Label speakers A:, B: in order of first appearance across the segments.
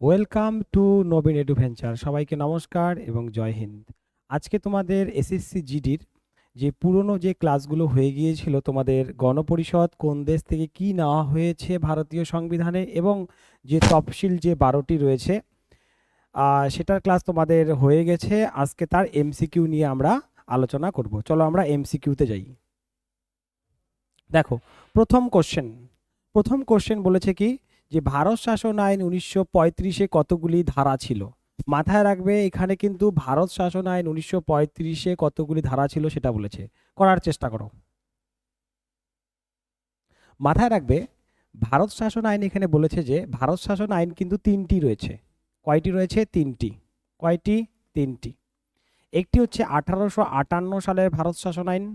A: Welcome to নবীন এডুভেঞ্চার। সবাইকে নমস্কার এবং জয় হিন্দ। আজকে তোমাদের এসএসসি জিডির যে পুরনো যে ক্লাসগুলো হয়ে গিয়েছিল, তোমাদের গণপরিষদ কোন দেশ থেকে কি নেওয়া হয়েছে ভারতীয় সংবিধানে এবং যে তফসিল যে 12টি রয়েছে, সেটার ক্লাস তোমাদের হয়ে গেছে। আজকে তার এমসিকিউ নিয়ে আমরা আলোচনা করব। চলো আমরা এমসিকিউতে যাই। দেখো, প্রথম কোশ্চেন বলেছে কি, যে ভারত শাসন আইন 1935-এ কতগুলি ধারা ছিল। মাথায় রাখবে, এখানে কিন্তু ভারত শাসন আইন 1935-এ কতগুলি ধারা ছিল সেটা বলেছে। করার চেষ্টা করো। মাথায় রাখবে, ভারত শাসন আইন এখানে বলেছে যে ভারত শাসন আইন কিন্তু তিনটি রয়েছে। কয়টি রয়েছে? তিনটি। কয়টি? তিনটি। একটি হচ্ছে 1858 সালের ভারত শাসন আইন,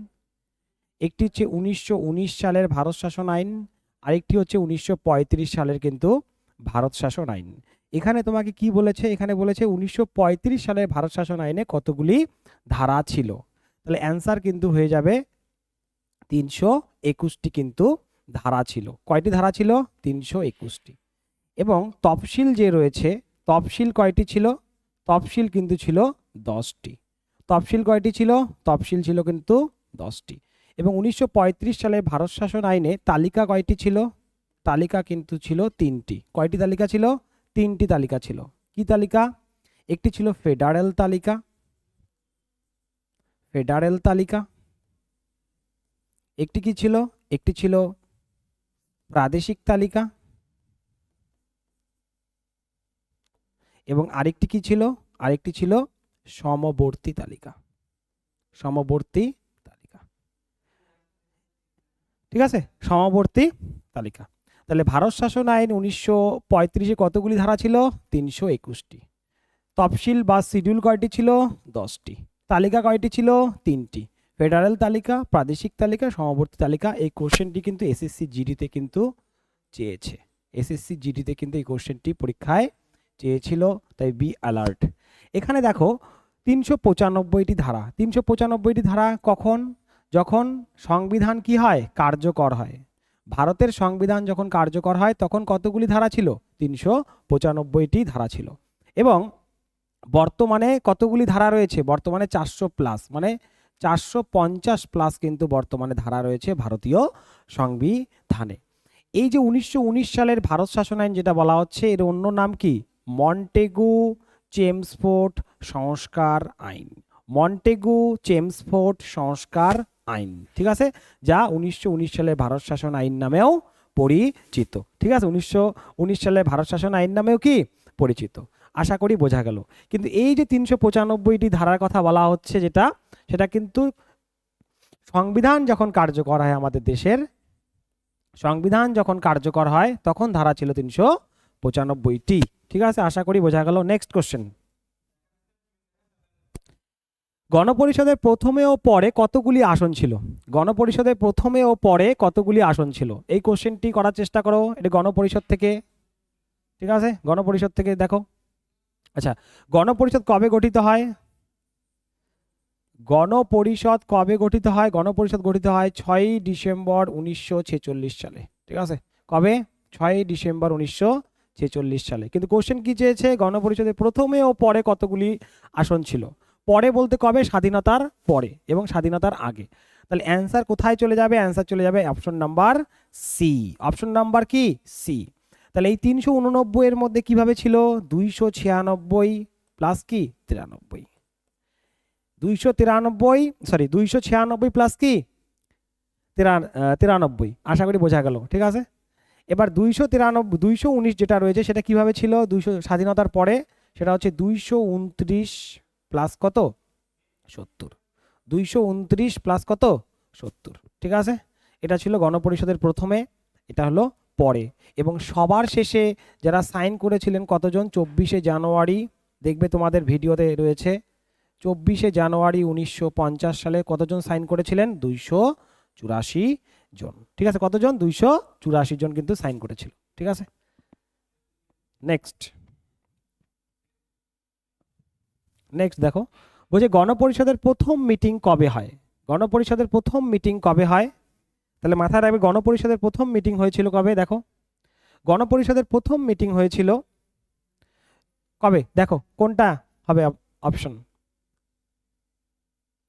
A: একটি হচ্ছে 1919 সালের ভারত শাসন আইন, আরেকটি হচ্ছে 1935 সালের কিন্তু ভারত শাসন আইন। এখানে তোমাকে কি বলেছে? এখানে বলেছে 1935 সালের ভারত শাসন আইনে কতগুলি ধারা ছিল। তাহলে অ্যান্সার কিন্তু হয়ে যাবে 321টি কিন্তু ধারা ছিল। কয়টি ধারা ছিল? 321টি। এবং তফসিল যে রয়েছে, তফসিল কয়টি ছিল? তফসিল কিন্তু ছিল 10টি। তফসিল কয়টি ছিল? তফসিল ছিল কিন্তু 10টি। এবং 1935 সালে ভারত শাসন আইনে তালিকা কয়টি ছিল? তালিকা কিন্তু ছিল 3টি। কয়টি তালিকা ছিল? 3টি তালিকা ছিল। কি তালিকা? একটি ছিল ফেডারেল তালিকা, ফেডারেল তালিকা। একটি কি ছিল? একটি ছিল প্রাদেশিক তালিকা। এবং আরেকটি কি ছিল? আরেকটি ছিল সমবর্তী তালিকা। সমবর্তী তালিকা, ঠিক আছে? সমবর্তী তালিকা। তাহলে ভারত শাসন আইন 1935-এ কতগুলি ধারা ছিল? 321টি। তফসিল বা শিডিউল কয়টি ছিল? 10টি। তালিকা কয়টি ছিল? 3টি। ফেডারেল তালিকা, প্রাদেশিক তালিকা, সমবর্তী তালিকা। এই কোশ্চেনটি কিন্তু এসএসসি জিডিতে কিন্তু চেয়েছে। এসএসসি জিডিতে কিন্তু এই কোশ্চেনটি পরীক্ষায় চেয়েছিল, তাই বি অ্যালার্ট। এখানে দেখো 395টি ধারা। 395টি ধারা কখন? যখন সংবিধান কি হয়? কার্যকর হয়। ভারতের সংবিধান যখন কার্যকর হয় তখন কতগুলি ধারা ছিল? 395টি ধারা ছিল। এবং বর্তমানে কতগুলি ধারা রয়েছে? বর্তমানে 400+, মানে 450+ কিন্তু বর্তমানে ধারা রয়েছে ভারতীয় সংবিধানে। এই যে 1919 সালের ভারত শাসন আইন যেটা বলা হচ্ছে, এর অন্য নাম কি? মন্টেগু চেমসফোর্ড সংস্কার আইন। মন্টেগু চেমসফোর্ড সংস্কার আইন, ঠিক আছে? যা 1919 সালের ভারত শাসন আইন নামেও পরিচিত। ঠিক আছে, 1919 সালের ভারত শাসন আইন নামেও কি পরিচিত। আশা করি বোঝা গেল। কিন্তু এই যে 395টি ধারার কথা বলা হচ্ছে, যেটা সেটা কিন্তু সংবিধান যখন কার্যকর হয় আমাদের দেশের, সংবিধান যখন কার্যকর হয় তখন ধারা ছিল 395টি। ঠিক আছে, আশা করি বোঝা গেল। Next question. গণপরিষদের প্রথমে ও পরে কতগুলি আসন ছিল? গণপরিষদের প্রথমে ও পরে কতগুলি আসন ছিল? এই কোশ্চেনটি করার চেষ্টা করো। এটা গণপরিষদ থেকে, ঠিক আছে? গণপরিষদ থেকে দেখো। আচ্ছা, গণপরিষদ কবে গঠিত হয়? গণপরিষদ কবে গঠিত হয়? গণপরিষদ গঠিত হয় 6ই ডিসেম্বর 1946 সালে। ঠিক আছে, কবে? 6ই ডিসেম্বর 1946 সালে। কিন্তু কোশ্চেন কি চেয়েছে? গণপরিষদের প্রথমে ও পরে কতগুলি আসন ছিল। পরে বলতে কবে? স্বাধীনতার পরে এবং স্বাধীনতার আগে। তাহলে অ্যান্সার কোথায় চলে যাবে? অ্যান্সার চলে যাবে option number C. Option number কি? সি। তাহলে এই 389 এর মধ্যে কিভাবে ছিল? 296 প্লাস কি 93। 296 প্লাস কি 93। আশা করি বোঝা গেল। ঠিক আছে, এবার 219 যেটা রয়েছে সেটা কিভাবে ছিল? 200 স্বাধীনতার পরে সেটা হচ্ছে 229 প্লাস কত? 70। 229 প্লাস কত? 70। ঠিক আছে, এটা ছিল গণপরিষদের প্রথমে, এটা হলো পরে। এবং সবার শেষে যারা সাইন করেছিলেন কতজন? 24শে জানুয়ারি, দেখবে তোমাদের ভিডিওতে রয়েছে। 24শে জানুয়ারি 1950 সালে কতজন সাইন করেছিলেন? 284 জন। ঠিক আছে, কতজন? 284 জন কিন্তু সাইন করেছিল। ঠিক আছে, নেক্সট। নেক্সট দেখো, বলছে গণপরিষদের প্রথম মিটিং কবে হয়? গণপরিষদের প্রথম মিটিং কবে হয়? তাহলে মাথায় রাখবে, গণপরিষদের প্রথম মিটিং হয়েছিল কবে? দেখো, গণপরিষদের প্রথম মিটিং হয়েছিল কবে দেখো কোনটা হবে অপশন।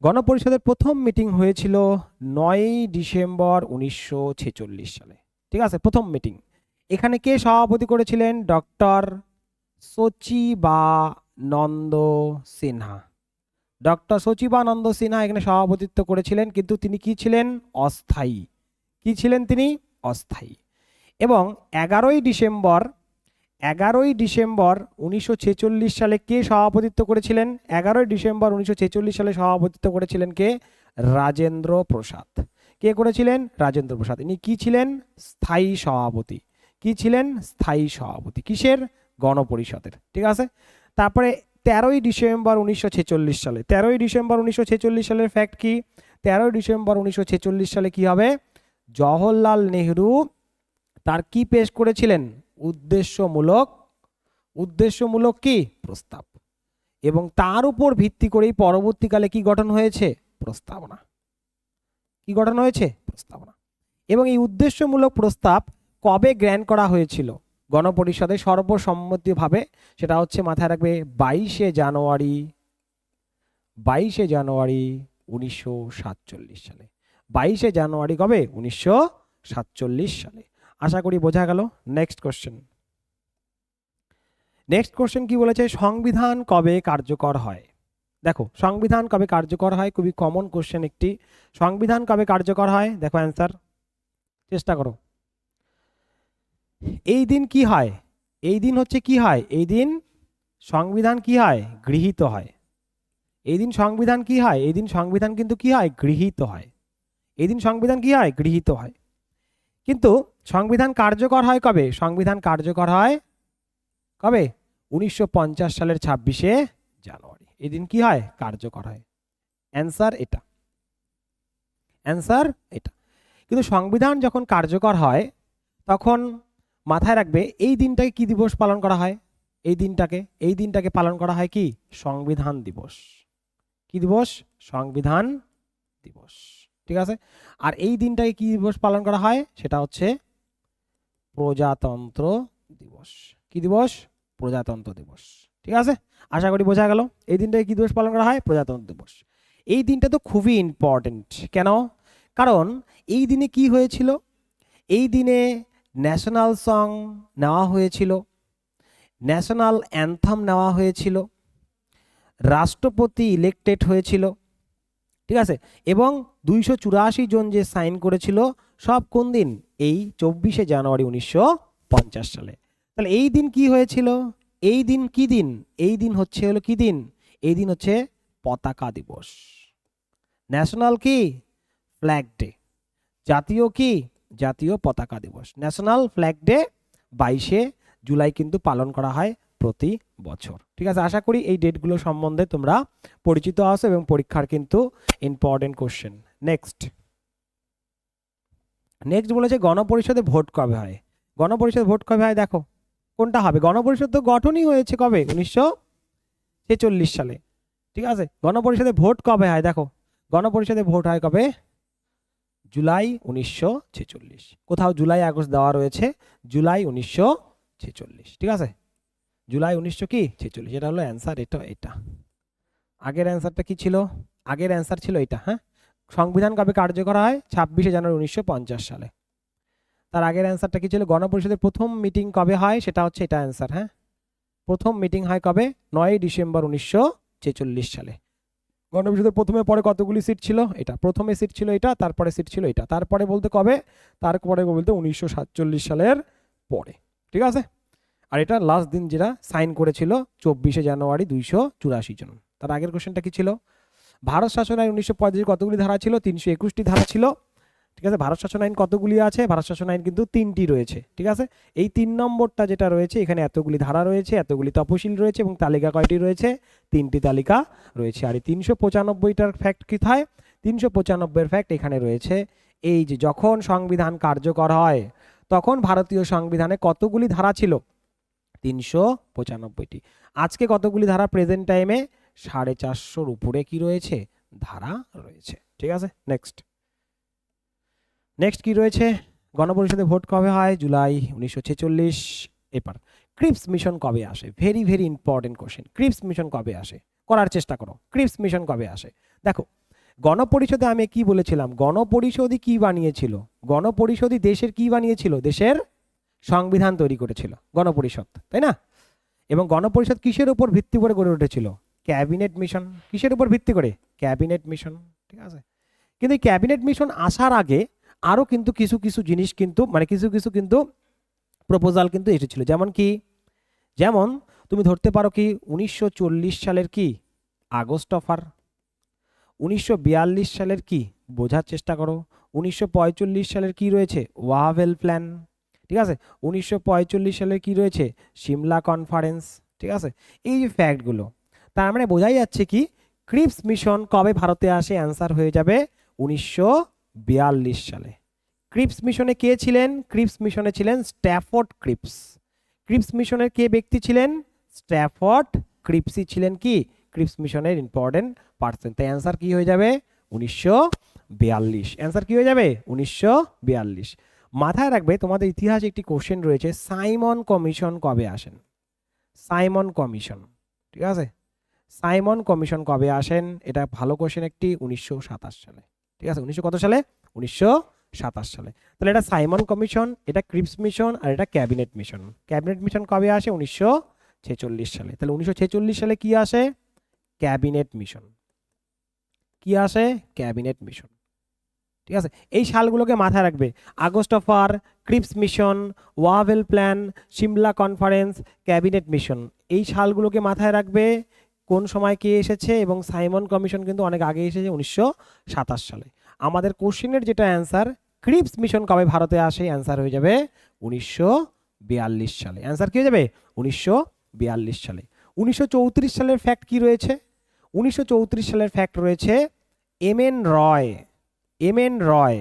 A: গণপরিষদের প্রথম মিটিং হয়েছিল 9ই ডিসেম্বর 1946 সালে। ঠিক আছে, প্রথম মিটিং। এখানে কে সভাপতি করেছিলেন? ডক্টর সচিবানন্দ সিনহা। ডক্টর সচিবানন্দ সিনহা এখানে সভাপতিত্ব করেছিলেন, কিন্তু তিনি কি ছিলেন? অস্থায়ী। কি ছিলেন তিনি? অস্থায়ী। এবং 11ই ডিসেম্বর 1946 সালে কে সভাপতিত্ব করেছিলেন? 11ই ডিসেম্বর 1946 সালে সভাপতিত্ব করেছিলেন কে? রাজেন্দ্র প্রসাদ। কে করেছিলেন? রাজেন্দ্র প্রসাদ। ইনি কি ছিলেন? স্থায়ী সভাপতি। কি ছিলেন? স্থায়ী সভাপতি। কিসের? গণপরিষদের। ঠিক আছে। তারপরে 13ই ডিসেম্বর 1946 সালে, 13ই ডিসেম্বর 1946 সালের ফ্যাক্ট কি? 13ই ডিসেম্বর 1946 সালে কি হবে? জওহরলাল নেহরু তার কি পেশ করেছিলেন? উদ্দেশ্যমূলক কি? প্রস্তাব। এবং তার উপর ভিত্তি করেই পরবর্তীকালে কি গঠন হয়েছে? প্রস্তাবনা। কি গঠন হয়েছে? প্রস্তাবনা। এবং এই উদ্দেশ্যমূলক প্রস্তাব কবে গ্র্যান্ট করা হয়েছিল গণপরিষদে সর্বসম্মতিভাবে? সেটা হচ্ছে, মাথায় রাখবে, 22শে জানুয়ারি 1947 সালে। 22শে জানুয়ারি কবে? 1947 সালে। আশা করি বোঝা গেল। নেক্সট কোশ্চেন কি বলেছে? সংবিধান কবে কার্যকর হয়? দেখো, সংবিধান কবে কার্যকর হয়? খুবই কমন কোশ্চেন একটি। সংবিধান কবে কার্যকর হয়? দেখো অ্যান্সার, চেষ্টা করো। এই দিন কি হয়? এই দিন হচ্ছে কি হয়? এই দিন সংবিধান কি হয়? গৃহীত হয়। এই দিন সংবিধান কি হয়? এই দিন সংবিধান কিন্তু কি হয়? গৃহীত হয়। এই দিন সংবিধান কি হয়? গৃহীত হয়। কিন্তু সংবিধান কার্যকর হয় কবে? সংবিধান কার্যকর হয় কবে? 1950 সালের 26শে জানুয়ারি। এই দিন কি হয়? কার্যকর হয়। অ্যান্সার এটা। কিন্তু সংবিধান যখন কার্যকর হয় তখন মাথায় রাখবে এই দিনটাকে কি দিবস পালন করা হয়? এই দিনটাকে পালন করা হয় কি? সংবিধান দিবস। কি দিবস? সংবিধান দিবস। ঠিক আছে। আর এই দিনটাকে কি দিবস পালন করা হয়? সেটা হচ্ছে প্রজাতন্ত্র দিবস। কি দিবস? প্রজাতন্ত্র দিবস। ঠিক আছে, আশা করি বোঝা গেল। এই দিনটাকে কি দিবস পালন করা হয়? প্রজাতন্ত্র দিবস। এই দিনটা তো খুবই ইম্পর্টেন্ট। কেন? কারণ এই দিনে কি হয়েছিল? এই দিনে ন্যাশনাল সং নেওয়া হয়েছিল, ন্যাশনাল অ্যান্থাম নেওয়া হয়েছিল, রাষ্ট্রপতি ইলেক্টেড হয়েছিল। ঠিক আছে। এবং 284 জন যে সাইন করেছিল, সব কোন দিন? এই 24শে জানুয়ারি 1950 সালে। তাহলে এই দিন কি হয়েছিল? এই দিন কি দিন? এই দিন হচ্ছে হলো কি দিন? এই দিন হচ্ছে পতাকা দিবস। ন্যাশনাল কি? Flag day. জাতীয় কি? জাতীয় পতাকা দিবস। ন্যাশনাল ফ্ল্যাগ ডে 22শে জুলাই কিন্তু পালন করা হয় প্রতি বছর। ঠিক আছে, আশা করি এই ডেটগুলো সম্বন্ধে তোমরা পরিচিত আছো এবং পরীক্ষার কিন্তু ইম্পর্টেন্ট কোশ্চেন। নেক্সট বলেছে গণপরিষদে ভোট কবে হয়? গণপরিষদ ভোট কবে হয়? দেখো কোনটা হবে? গণপরিষদ তো গঠনই হয়েছে কবে? 1946 সালে। ঠিক আছে, গণপরিষদে ভোট কবে হয়? দেখো, গণপরিষদে ভোট হয় কবে? জুলাই 1946। কোথাও জুলাই আগস্ট দেওয়া রয়েছে, জুলাই 1946। ঠিক আছে, জুলাই 1946, এটা হলো অ্যান্সার। এটা আগের অ্যান্সারটা কি ছিল? আগের অ্যান্সার ছিল এটা। হ্যাঁ, সংবিধান কবে কার্যকর হয়? 26শে জানুয়ারি 1950 সালে। তার আগের অ্যান্সারটা কি ছিল? গণপরিষদের প্রথম মিটিং কবে হয়? সেটা হচ্ছে এটা অ্যান্সার। হ্যাঁ, প্রথম মিটিং হয় কবে? 9ই ডিসেম্বর 1946 সালে। গণপরিষদের প্রথমে পরে কতগুলি সিট ছিল? এটা প্রথমে সিট ছিল এটা, তারপরে সিট ছিল এটা, তারপরে বলতে কবে? তারপরে বলতে 1947 সালের পরে। ঠিক আছে। আর এটা লাস্ট দিন যেটা সাইন করেছিল 24শে জানুয়ারি 284 জন। তার আগের কোশ্চেনটা কি ছিল? ভারত শাসন আইন 1935 কতগুলি ধারা ছিল? 321টি ধারা ছিল। ঠিক আছে, ভারত শাসন আইন কতগুলি আছে? ভারত শাসন আইন কিন্তু 3টি রয়েছে। ঠিক আছে, এই 3 নম্বরটা যেটা রয়েছে, এখানে এতগুলি ধারা রয়েছে, এতগুলি তফসিল রয়েছে এবং তালিকা কয়টি রয়েছে? 3টি তালিকা রয়েছে। আর এই 395টার ফ্যাক্ট কি হয়? 395 এর ফ্যাক্ট এখানে রয়েছে। এই যে যখন সংবিধান কার্যকর হয় তখন ভারতীয় সংবিধানে কতগুলি ধারা ছিল? 395টি। আজকে কতগুলি ধারা প্রেজেন্ট টাইমে? 450-র উপরে কি রয়েছে? ধারা রয়েছে। ঠিক আছে, নেক্সট কি রয়েছে? গণপরিষদে ভোট কবে হয়? জুলাই 1946। এবার ক্রিপস মিশন কবে আসে? Very very important question. Cripps mission কবে আসে? করার চেষ্টা করো। ক্রিপস মিশন কবে আসে? দেখো, গণপরিষদে আমি কি বলেছিলাম? গণপরিষদই কি বানিয়েছিল? গণপরিষদই দেশের কি বানিয়েছিল? দেশের সংবিধান তৈরি করেছিল গণপরিষদ, তাই না? এবং গণপরিষদ কিসের উপর ভিত্তি করে গড়ে উঠেছিল? Cabinet mission. কিসের উপর ভিত্তি করে? ক্যাবিনেট মিশন, ঠিক আছে? কিন্তু এই ক্যাবিনেট মিশন আসার আগে আরও কিন্তু কিছু কিছু জিনিস কিন্তু কিছু কিছু কিন্তু প্রপোজাল কিন্তু এসেছিল। যেমন কি? যেমন তুমি ধরতে পারো কি 1940 সালের কি আগস্ট অফার, 1942 সালের কি, বোঝার চেষ্টা করো, 1945 সালের কি রয়েছে? ওয়াভেল প্ল্যান, ঠিক আছে? 1945 সালের কি রয়েছে? সিমলা কনফারেন্স, ঠিক আছে? এই যে ফ্যাক্টগুলো, তার মানে বোঝাই যাচ্ছে কি ক্রিপস মিশন কবে ভারতে আসে? অ্যান্সার হয়ে যাবে 1942 সালে। ক্রিপস মিশনে কে ছিলেন? ক্রিপস মিশনে ছিলেন স্ট্যাফোর্ড ক্রিপস। ক্রিপস মিশনের কে ব্যক্তি ছিলেন? স্ট্যাফোর্ড ক্রিপসই ছিলেন কি ক্রিপস মিশনের ইম্পর্টেন্ট পার্সন। তাই অ্যান্সার কি হয়ে যাবে? 1942। অ্যান্সার কি হয়ে যাবে? 1942। মাথায় রাখবে, তোমাদের ইতিহাসে একটি কোশ্চেন রয়েছে, সাইমন কমিশন কবে আসেন? সাইমন কমিশন, ঠিক আছে? সাইমন কমিশন কবে আসেন? এটা ভালো কোশ্চেন একটি। 1927 সালে, ঠিক আছে? 1900 কত সালে? 1927 সালে। তাহলে এটা সাইমন কমিশন, এটা ক্রিপস মিশন, আর এটা ক্যাবিনেট মিশন। ক্যাবিনেট মিশন কবে আসে? 1946 সালে। তাহলে 1946 সালে কি আসে? Cabinet mission. কি আসে? ক্যাবিনেট মিশন, ঠিক আছে? এই সালগুলোকে মাথায় রাখবে। August offer, Cripps mission, Wavell plan, Simla conference, cabinet mission, এই সালগুলোকে মাথায় রাখবে। কোন সময় কে এসেছে? এবং সাইমন কমিশন কিন্তু অনেক আগে এসেছে, 1927 সালে। আমাদের কোশ্চেনের যেটা অ্যান্সার, ক্রিপস মিশন কবে ভারতে আসে? অ্যান্সার হয়ে যাবে 1942 সালে। অ্যান্সার কি হয়ে যাবে? 1942 সালে। 1934 সালের ফ্যাক্ট কি রয়েছে? 1934 সালের ফ্যাক্ট রয়েছে এমএন রয়। এমএন রয়,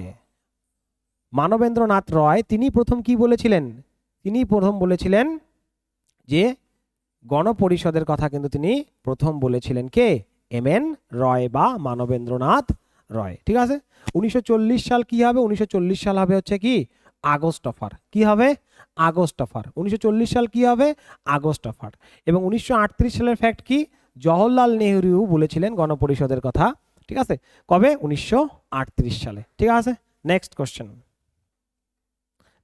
A: মানবেন্দ্রনাথ রয়, তিনি প্রথম কি বলেছিলেন? তিনি প্রথম বলেছিলেন যে গণপরিষদের কথা কিন্তু তিনি প্রথম বলেছিলেন। কে? এমএন রয় বা মানবেন্দ্রনাথ রয়, ঠিক আছে? 1940 সাল কি হবে? 1940 সাল হবে হচ্ছে কি আগস্ট অফার। কি হবে? August offer. 1940 সাল কি হবে? August offer. এবং 1938 সালের ফ্যাক্ট কি? জওহরলাল নেহরু বলেছিলেন গণপরিষদের কথা, ঠিক আছে? কবে? 1938 সালে, ঠিক আছে? Next question.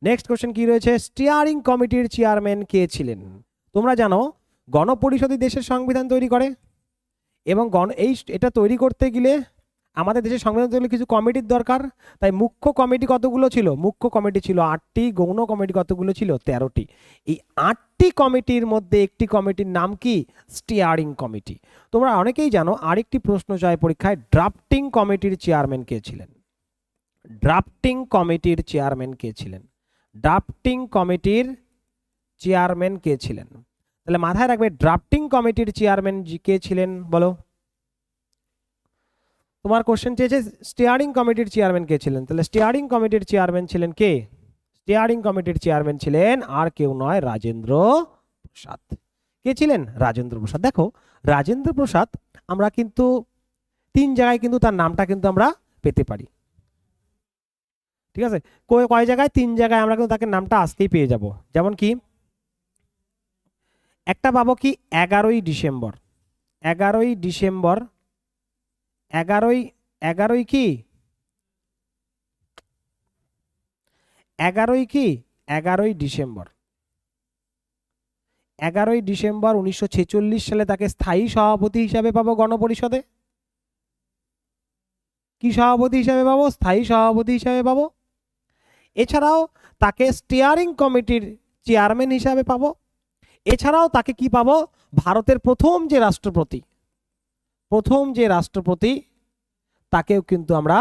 A: নেক্সট কোশ্চেন কি রয়েছে? স্টিয়ারিং কমিটির চেয়ারম্যান কে ছিলেন? তোমরা জানো গণপরিষদই দেশের সংবিধান তৈরি করে, এবং এটা তৈরি করতে গেলে আমাদের দেশের সংবিধান তৈরি কিছু কমিটির দরকার। তাই মুখ্য কমিটি কতগুলো ছিল? মুখ্য কমিটি ছিল 8টি, গৌণ কমিটি কতগুলো ছিল? 13টি। এই 8টি কমিটির মধ্যে একটি কমিটির নাম কি? Steering committee. তোমরা অনেকেই জানো আরেকটি প্রশ্ন যায় পরীক্ষায়, ড্রাফটিং কমিটির চেয়ারম্যান কে ছিলেন? ড্রাফটিং কমিটির চেয়ারম্যান কে ছিলেন? ড্রাফটিং কমিটির চেয়ারম্যান কে ছিলেন? তাহলে মাথায় রাখবে ড্রাফটিং কমিটির চেয়ারম্যান কে ছিলেন? বলো। তোমার কোশ্চেন চেয়েছে স্টিয়ারিং কমিটির চেয়ারম্যান কে ছিলেন। তাহলে স্টিয়ারিং কমিটির চেয়ারম্যান ছিলেন কে? স্টিয়ারিং কমিটির চেয়ারম্যান ছিলেন আর কেউ নয়, রাজেন্দ্র প্রসাদ। কে ছিলেন? রাজেন্দ্র প্রসাদ। দেখো, রাজেন্দ্র প্রসাদ আমরা কিন্তু 3 জায়গায় কিন্তু তার নামটা কিন্তু আমরা পেতে পারি, ঠিক আছে? কয় জায়গায়? 3 জায়গায় আমরা কিন্তু তাকে নামটা আজকেই পেয়ে যাব। যেমন কি, একটা পাবো কি 11ই ডিসেম্বর। 11ই ডিসেম্বর, 11ই কি 11ই কি 11ই ডিসেম্বর। 11ই ডিসেম্বর 1946 সালে তাকে স্থায়ী সভাপতি হিসাবে পাবো গণপরিষদে। কি সভাপতি হিসাবে পাবো? স্থায়ী সভাপতি হিসাবে পাবো। এছাড়াও তাকে স্টিয়ারিং কমিটির চেয়ারম্যান হিসাবে পাবো। এছাড়াও তাকে কি পাবো? ভারতের প্রথম যে রাষ্ট্রপতি তাকেও কিন্তু আমরা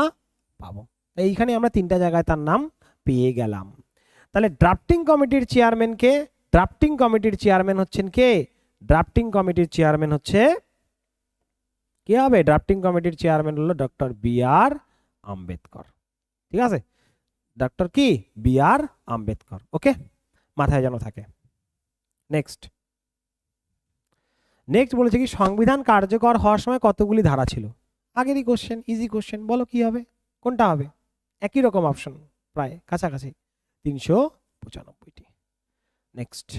A: পাবো। এইখানে আমরা 3টা জায়গায় তার নাম পেয়ে গেলাম। তাহলে ড্রাফটিং কমিটির চেয়ারম্যান কে? ড্রাফটিং কমিটির চেয়ারম্যান হচ্ছেন কে? ড্রাফটিং কমিটির চেয়ারম্যান হচ্ছে কে হবে? ড্রাফটিং কমিটির চেয়ারম্যান হলো ডক্টর বি.আর. আম্বেদকর, ঠিক আছে? ডক্টর কি? বি.আর. আম্বেদকর। ওকে, মাথায় যেন থাকে। নেক্সট বলেছে কি সংবিধান কার্যকর হওয়ার সময় কতগুলি ধারা ছিল? আগেরই কোশ্চেন, ইজি কোশ্চেন। বলো কি হবে? কোনটা হবে? একই রকম অপশন, প্রায় কাছাকাছি, 395টি। নেক্সট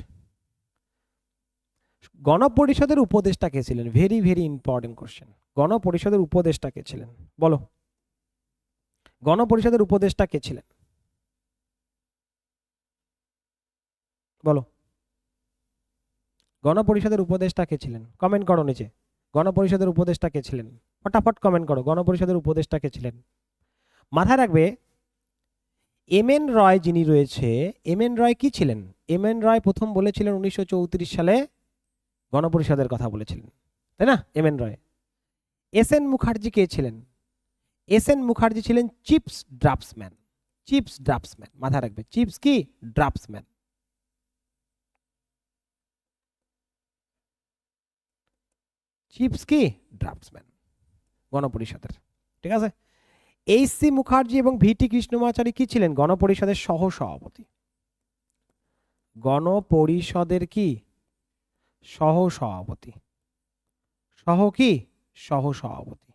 A: গণপরিষদের উপদেষ্টা কে ছিলেন? Very very important question. গণপরিষদের উপদেষ্টা কে ছিলেন বলো? গণপরিষদের উপদেষ্টা কে ছিলেন বলো? গণপরিষদের উপদেষ্টা কে ছিলেন? কমেন্ট করো নিচে। গণপরিষদের উপদেষ্টা কে ছিলেন? ফটাফট কমেন্ট করো, গণপরিষদের উপদেষ্টা কে ছিলেন। মাথায় রাখবে এম এন রয় যিনি রয়েছে, এম এন রয় কি ছিলেন? এম এন রয় প্রথম বলেছিলেন 1934 সালে গণপরিষদের কথা বলেছিলেন, তাই না? এম এন রয়। এস এন মুখার্জি কে ছিলেন? এস এন মুখার্জি ছিলেন চিফস ড্রাফটসম্যান। চিফস ড্রাফটসম্যান, মাথায় রাখবে, চিফস কি? ড্রাফটসম্যান। চিফস কি? ড্রাফটসম্যান গণপরিষদের, ঠিক আছে। এইচ সি মুখার্জি এবং ভিটি কৃষ্ণমাচারী কি ছিলেন? গণপরিষদের সহ সভাপতি। গণপরিষদের কি? সহ সভাপতি। সহ কি? সহ সভাপতি।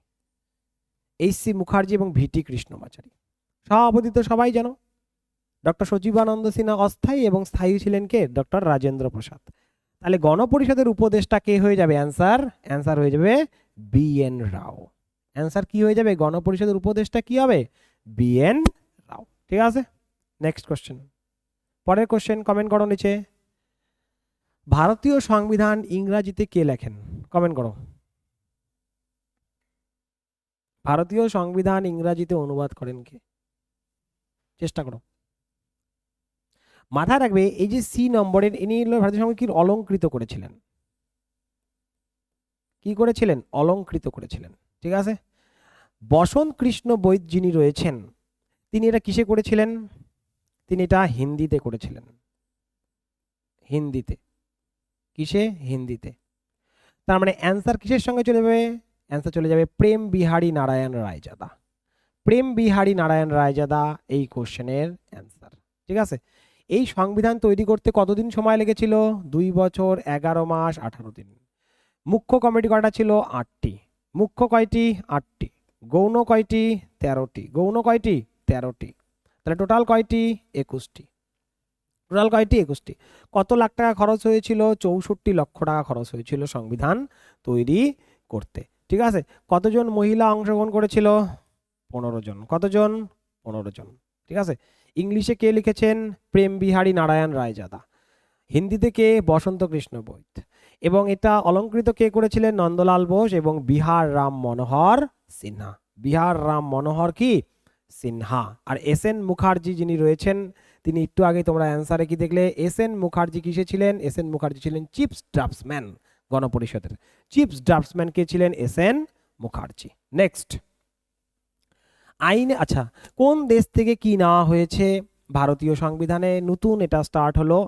A: এইচ সি মুখার্জি এবং ভিটি কৃষ্ণমাচারী। সভাপতি তো সবাই জানো, ডক্টর সচিবানন্দ সিনহা অস্থায়ী, এবং স্থায়ী ছিলেন কে? ডক্টর রাজেন্দ্র প্রসাদ। তাহলে গণপরিষদের উপদেষ্টা কে হয়ে যাবে? অ্যান্সার, অ্যান্সার হয়ে যাবে বি এন রাও। অ্যান্সার কি হয়ে যাবে? গণপরিষদের উপদেষ্টা কি হবে? বি এন রাও, ঠিক আছে। নেক্সট কোশ্চেন, পরের কোশ্চেন কমেন্ট করো নিচে। ভারতীয় সংবিধান ইংরাজিতে কে লেখেন? কমেন্ট করো। ভারতীয় সংবিধান ইংরাজিতে অনুবাদ করেন কে? চেষ্টা করো। মাথায় রাখবে এই যে সি নম্বরের, ইনি ভারতীয় সংবিধান কি অলঙ্কৃত করেছিলেন? কি করেছিলেন? অলঙ্কৃত করেছিলেন, ঠিক আছে। বসন্ত কৃষ্ণ বৈদ যিনি রয়েছেন, তিনি এটা কিসে করেছিলেন? তিনি এটা হিন্দিতে করেছিলেন। হিন্দিতে। কিসে? হিন্দিতে। তার মানে অ্যান্সার কিসের সঙ্গে চলে যাবে? অ্যান্সার চলে যাবে প্রেম বিহারী নারায়ণ রায়জাদা। প্রেম বিহারী নারায়ণ রায়জাদা এই কোশ্চেনের অ্যান্সার, ঠিক আছে। এই সংবিধান তৈরি করতে কতদিন সময় লেগেছিল? 2 বছর 11 মাস 18 দিন। মুখ্য কমিটি কয়টা ছিল? 8টি। মুখ্য কয়টি? 8টি। গৌণ কয়টি? 13টি। গৌণ কয়টি? 13টি। তাহলে টোটাল কয়টি? 21টি। টোটাল কয়টি? 21টি। কত লাখ টাকা খরচ হয়েছিল? 64 লক্ষ টাকা খরচ হয়েছিল সংবিধান তৈরি করতে, ঠিক আছে। কতজন মহিলা অংশগ্রহণ করেছিল? 15 জন। কতজন? 15 জন, ঠিক আছে। ইংলিশে কে লিখেছেন? প্রেম বিহারী নারায়ণ রায়জাদা। হিন্দিতে কে? বসন্ত কৃষ্ণ বৈদ। এবং এটা অলঙ্কৃত কে করেছিলেন? নন্দলাল বোস এবং বিহার রাম মনোহর সিনহা। বিহার রাম মনোহর কি? সিনহা। আর এস এন মুখার্জি যিনি রয়েছেন, তিনি একটু আগে তোমরা অ্যান্সারে কি দেখলে? এস এন মুখার্জি কিসে ছিলেন? এস এন মুখার্জি ছিলেন চিফস ড্রাফটসম্যান গণপরিষদের। চিফস ড্রাফটসম্যান কে ছিলেন? S N Mukherjee. নেক্সট, আইনে, আচ্ছা, কোন দেশ থেকে কি নেওয়া হয়েছে ভারতীয় সংবিধানে? নতুন এটা স্টার্ট হলো।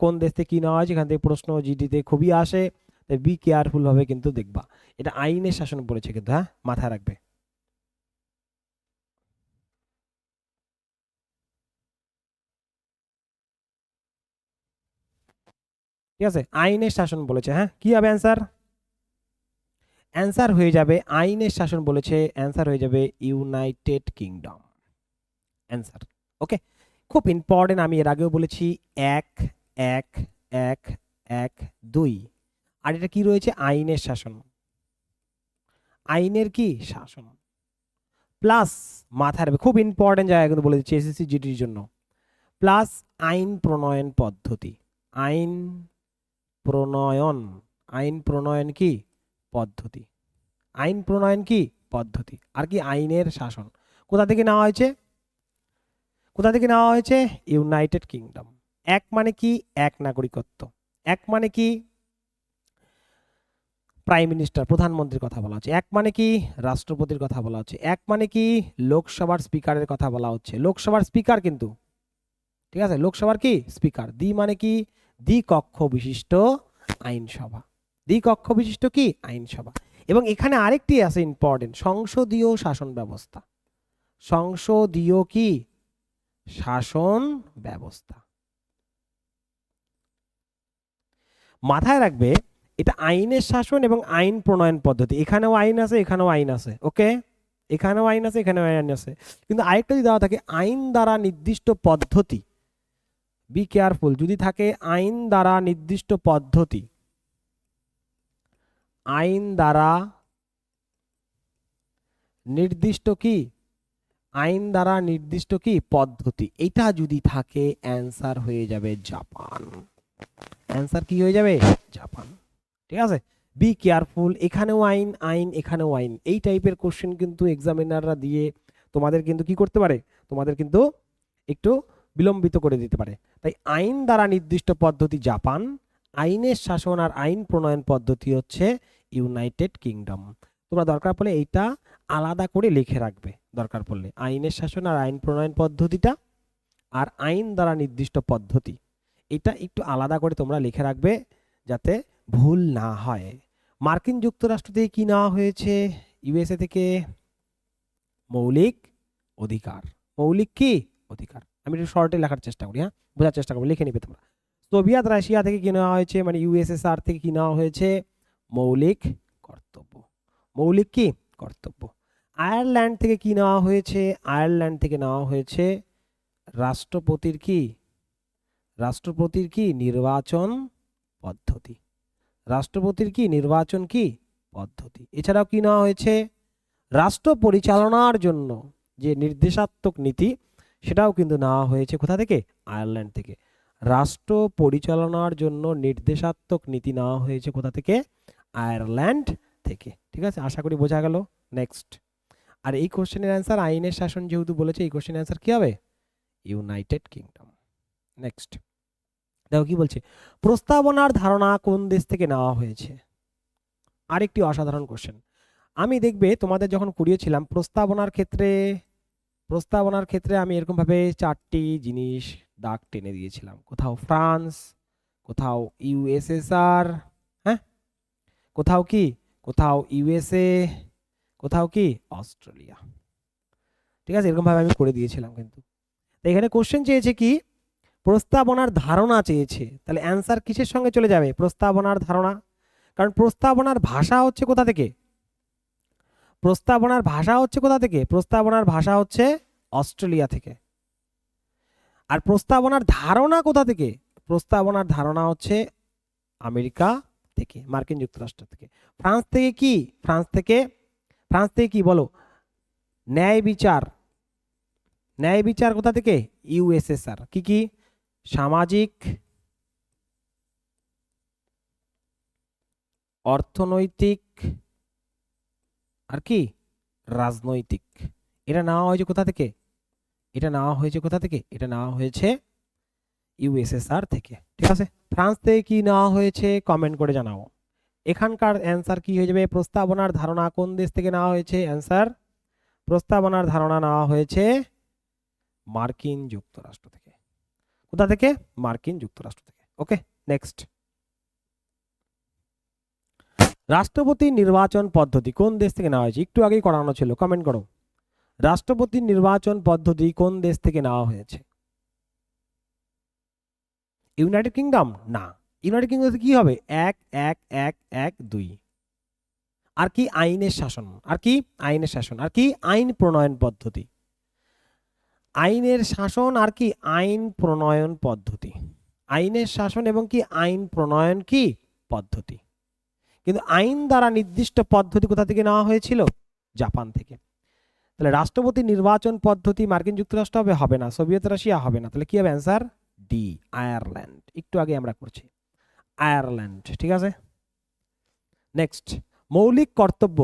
A: কোন দেশ থেকে কি নেওয়া হয়েছে, এখান থেকে প্রশ্ন জিডিতে খুবই আসে, তাই বি কেয়ারফুল ভাবে কিন্তু দেখবা। এটা আইনের শাসন পড়েছে কিন্তু, হ্যাঁ, মাথায় রাখবে। ঠিক আছে, আইনের শাসন বলেছে, হ্যাঁ। কি হবে অ্যান্সার? অ্যান্সার হয়ে যাবে আইনের শাসন বলেছে, অ্যান্সার হয়ে যাবে ইউনাইটেড কিংডম। অ্যান্সার, ওকে। খুব ইম্পর্টেন্ট, আমি এর আগেও বলেছি 1 1 1 1 2। আর এটা কি রয়েছে? আইনের শাসন। আইনের কি? শাসন। প্লাস মাথায় রাখবে, খুব ইম্পর্টেন্ট জায়গা কিন্তু বলে দিচ্ছি এসএসসি জিডির জন্য, প্লাস আইন প্রণয়ন পদ্ধতি। আইন প্রণয়ন, আইন প্রণয়ন কি? পদ্ধতি। আইন প্রণয়ন কি? পদ্ধতি। আর কি? আইনের শাসন। কোথা থেকে নেওয়া হয়েছে? কোথা থেকে নেওয়া হয়েছে? United kingdom. এক মানে কি? এক নাগরিকত্ব। এক মানে কি? প্রাইম মিনিস্টার, প্রধানমন্ত্রীর কথা বলা হচ্ছে। এক মানে কি? রাষ্ট্রপতির কথা বলা হচ্ছে। এক মানে কি? লোকসভার স্পিকারের কথা বলা হচ্ছে। লোকসভার স্পিকার কিন্তু, ঠিক আছে, লোকসভার কি? স্পিকার। দ্বি মানে কি? দ্বিকক্ষ বিশিষ্ট আইনসভা। দ্বিকক্ষ বিশিষ্ট কি? আইনসভা। এবং এখানে আরেকটি আছে ইম্পর্টেন্ট, সংসদীয় শাসন ব্যবস্থা। সংসদীয় কি? শাসন ব্যবস্থা। মাথায় রাখবে এটা আইনের শাসন এবং আইন প্রণয়ন পদ্ধতি। এখানেও আইন আছে, এখানেও আইন আছে, ওকে। এখানেও আইন আছে, এখানেও আইন আছে। কিন্তু আরেকটা যদি দেওয়া থাকে আইন দ্বারা নির্দিষ্ট পদ্ধতি, বি কেয়ারফুল, যদি থাকে আইন দ্বারা নির্দিষ্ট পদ্ধতি, আইন দ্বারা নির্দিষ্ট কি, আইন দ্বারা নির্দিষ্ট কি পদ্ধতি, এটা যদি থাকে অ্যান্সার হয়ে যাবে জাপান। অ্যান্সার কি হয়ে যাবে? জাপান। ঠিক আছে, বি কেয়ারফুল। এখানেও আইন, আইন এখানেও আইন, এই টাইপের কোশ্চেন কিন্তু এক্সামিনাররা দিয়ে তোমাদের কিন্তু কি করতে পারে, তোমাদের কিন্তু একটু বিলম্বিত করে দিতে পারে। তাই আইন দ্বারা নির্দিষ্ট পদ্ধতি জাপান, আইনের শাসন আর আইন প্রণয়ন পদ্ধতি হচ্ছে ইউনাইটেড কিংডম। তোমরা দরকার পড়লে এইটা আলাদা করে লিখে রাখবে, দরকার পড়লে আইনের শাসন আর আইন প্রণয়ন পদ্ধতিটা আর আইন দ্বারা নির্দিষ্ট পদ্ধতি, এটা একটু আলাদা করে তোমরা লিখে রাখবে যাতে ভুল না হয়। মার্কিন যুক্তরাষ্ট্র থেকে কি নেওয়া হয়েছে? ইউএসএ থেকে মৌলিক অধিকার। মৌলিক কি অধিকার? আমি একটু শর্টে লেখার চেষ্টা করি, হ্যাঁ, বোঝার চেষ্টা করবো, লিখে নিবে তোমরা। সোভিয়েত রাশিয়া থেকে কি নেওয়া হয়েছে, মানে ইউএসএসআর থেকে কি নেওয়া হয়েছে? মৌলিক কর্তব্য। মৌলিক কি কর্তব্য। আয়ারল্যান্ড থেকে কি নেওয়া হয়েছে? আয়ারল্যান্ড থেকে নেওয়া হয়েছে রাষ্ট্রপতির কি, রাষ্ট্রপতির কি নির্বাচন পদ্ধতি। রাষ্ট্রপতির কি নির্বাচন কি পদ্ধতি। এছাড়াও কি নেওয়া হয়েছে? রাষ্ট্র পরিচালনার জন্য যে নির্দেশাত্মক নীতি, সেটাও কিন্তু নেওয়া হয়েছে কোথা থেকে? আয়ারল্যান্ড থেকে। রাষ্ট্র পরিচালনার জন্য নির্দেশাত্মক নীতি নেওয়া হয়েছে কোথা থেকে? আয়ারল্যান্ড থেকে। ঠিক আছে, আশা করি বোঝা গেল। নেক্সট, আর এই কোশ্চেনের অ্যান্সার আইনের শাসন যেহেতু বলেছে, এই কোশ্চেনের অ্যান্সার কি হবে? United kingdom. নেক্সট দেখো কি বলছে, প্রস্তাবনার ধারণা কোন দেশ থেকে নেওয়া হয়েছে? আরেকটি অসাধারণ কোশ্চেন। আমি দেখবে তোমাদের যখন করিয়েছিলাম প্রস্তাবনার ক্ষেত্রে, প্রস্তাবনার ক্ষেত্রে আমি এরকমভাবে চারটি জিনিস দাগ টেনে দিয়েছিলাম, কোথাও ফ্রান্স, কোথাও ইউএসএসআর, হ্যাঁ, কোথাও কি, কোথাও ইউএসএ, কোথাও কি অস্ট্রেলিয়া। ঠিক আছে, এরকমভাবে আমি করে দিয়েছিলাম। কিন্তু এখানে কোশ্চেন চেয়েছে কি, প্রস্তাবনার ধারণা চেয়েছে, তাহলে অ্যান্সার কিসের সঙ্গে চলে যাবে? প্রস্তাবনার ধারণা। কারণ প্রস্তাবনার ভাষা হচ্ছে কোথা থেকে? প্রস্তাবনার ভাষা হচ্ছে কোথা থেকে? প্রস্তাবনার ভাষা হচ্ছে অস্ট্রেলিয়া থেকে। আর প্রস্তাবনার ধারণা কোথা থেকে? প্রস্তাবনার ধারণা হচ্ছে আমেরিকা থেকে, মার্কিন যুক্তরাষ্ট্র থেকে। ফ্রান্স থেকে কি? ফ্রান্স থেকে, ফ্রান্স থেকে কি বলো? ন্যায় বিচার। ন্যায় বিচার কোথা থেকে? ইউএসএসআর। কি কি? সামাজিক, অর্থনৈতিক আর কি রাজনৈতিক। এটা নেওয়া হয়েছে কোথা থেকে? এটা নেওয়া হয়েছে কোথা থেকে? এটা নেওয়া হয়েছে ইউএসএসআর থেকে। ঠিক আছে, ফ্রান্স থেকে কি নেওয়া হয়েছে কমেন্ট করে জানাও। এখানকার অ্যান্সার কি হয়ে যাবে? প্রস্তাবনার ধারণা কোন দেশ থেকে নেওয়া হয়েছে? অ্যান্সার, প্রস্তাবনার ধারণা নেওয়া হয়েছে মার্কিন যুক্তরাষ্ট্র থেকে। কোথা থেকে? মার্কিন যুক্তরাষ্ট্র থেকে। ওকে, নেক্সট, রাষ্ট্রপতি নির্বাচন পদ্ধতি কোন দেশ থেকে নেওয়া হয়েছে? একটু আগেই করানো ছিল, কমেন্ট করো। রাষ্ট্রপতি নির্বাচন পদ্ধতি কোন দেশ থেকে নেওয়া হয়েছে? ইউনাইটেড কিংডম না। ইউনাইটেড কিংডম কি হবে? 1-1-1-1-2। আর কি? আইনের শাসন। আর কি? আইনের শাসন। আর কি? আইন প্রণয়ন পদ্ধতি। আইনের শাসন আর কি? আইন প্রণয়ন পদ্ধতি। আইনের শাসন এবং কি আইন প্রণয়ন কি পদ্ধতি। কিন্তু আইন দ্বারা নির্দিষ্ট পদ্ধতি কোথা থেকে নেওয়া হয়েছিল? জাপান থেকে। তাহলে রাষ্ট্রপতি নির্বাচন পদ্ধতি মার্কিন যুক্তরাষ্ট্র হবে? হবে না। Soviet Russia? হবে না। তাহলে কি হবে অ্যান্সার? D, Ireland. একটু আগে আমরা করছি আয়ারল্যান্ড। ঠিক আছে, নেক্সট, মৌলিক কর্তব্য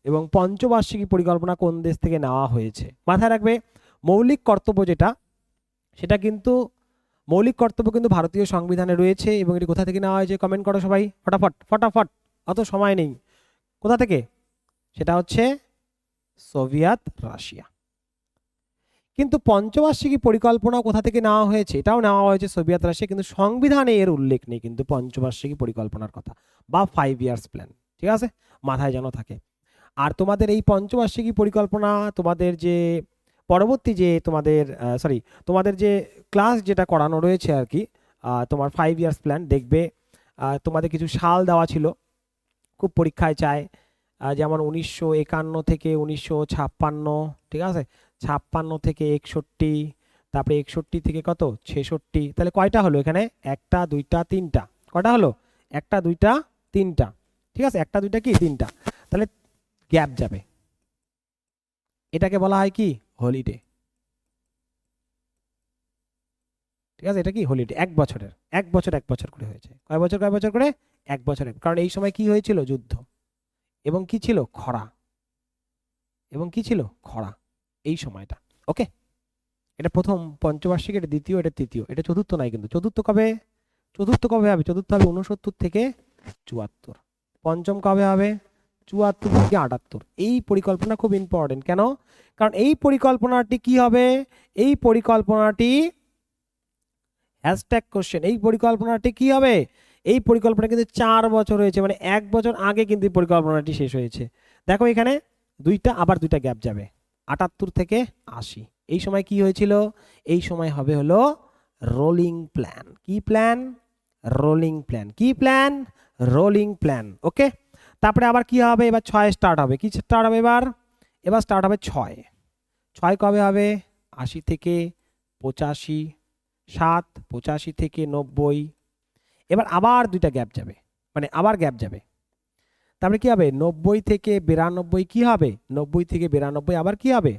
A: এবং পঞ্চবার্ষিকী পরিকল্পনা কোন দেশ থেকে নেওয়া হয়েছে? মাথায় রাখবে, মৌলিক কর্তব্য যেটা, সেটা কিন্তু মৌলিক কর্তব্য কিন্তু ভারতীয় সংবিধানে রয়েছে। এবং এটি কোথা থেকে নেওয়া হয়েছে? কমেন্ট করো সবাই ফটাফট ফটাফট, অত সময় নেই। কোথা থেকে? সেটা হচ্ছে সোভিয়েত রাশিয়া। কিন্তু পঞ্চবার্ষিকী পরিকল্পনা কোথা থেকে নেওয়া হয়েছে? এটাও নেওয়া হয়েছে সোভিয়েত রাশিয়া, কিন্তু সংবিধানে এর উল্লেখ নেই কিন্তু পঞ্চবার্ষিকী পরিকল্পনার কথা, বা 5 ইয়ার্স প্ল্যান। ঠিক আছে, মাথায় যেন থাকে। আর তোমাদের এই পঞ্চবার্ষিকী পরিকল্পনা, তোমাদের যে পরবর্তী যে তোমাদের তোমাদের যে ক্লাস যেটা করানো রয়েছে আর কি, তোমার 5 ইয়ার্স প্ল্যান দেখবে, তোমাদের কিছু সাল দেওয়া ছিল, খুব পরীক্ষায় চায়, যেমন 1951 থেকে 1956। ঠিক আছে, 56 থেকে 61, তারপরে 61 থেকে কত 66। তাহলে কয়টা হলো এখানে? 1টা 2টা 3টা। কয়টা হলো? 1টা 2টা 3টা। ঠিক আছে, একটা দুইটা কি তিনটা, তাহলে গ্যাপ যাবে, এটাকে বলা হয় কি হলিডে। ঠিক আছে, এটা কি হলিডে, এক বছরের, এক বছর এক বছর করে হয়েছে, কয় বছর কয় বছর করে, এক বছরে, কারণ এই সময় কি হয়েছিল, যুদ্ধ, এবং কি ছিল, খরা, এবং কি ছিল, খরা, এই সময়টা। ওকে, এটা প্রথম পঞ্চবার্ষিক, এটা দ্বিতীয়, এটা তৃতীয়, এটা চতুর্থ নাই কিন্তু, চতুর্থ কবে, চতুর্থ কবে হবে, চতুর্থ হবে 69 থেকে 74, পঞ্চম কবে হবে 74 থেকে 78। এই পরিকল্পনা খুব ইম্পর্টেন্ট, কেন, কারণ এই পরিকল্পনাটি কি হবে, এই পরিকল্পনাটি হ্যাশট্যাগ কোশ্চেন, এই পরিকল্পনাটি কি হবে, এই পরিকল্পনা কিন্তু 4 বছর হয়েছে, মানে 1 বছর আগে কিন্তু এই পরিকল্পনাটি শেষ হয়েছে। দেখো এখানে দুইটা, আবার দুইটা গ্যাপ যাবে, 78 থেকে 80, এই সময় কি হয়েছিল, এই সময় হবে হলো রোলিং প্ল্যান, কি প্ল্যান, রোলিং প্ল্যান, কি প্ল্যান, রোলিং প্ল্যান। ওকে, তারপরে আবার কি হবে, এবার 6 স্টার্ট হবে, কি স্টার্ট হবে এবার, এবার স্টার্ট হবে 6, 6 কবে হবে, 80 থেকে 85, 7 85 থেকে 90, এবার আবার দুইটা গ্যাপ যাবে, মানে আবার গ্যাপ যাবে, তারপরে কি হবে 90 থেকে 92, কি হবে 90 থেকে 92 আবার কি হবে,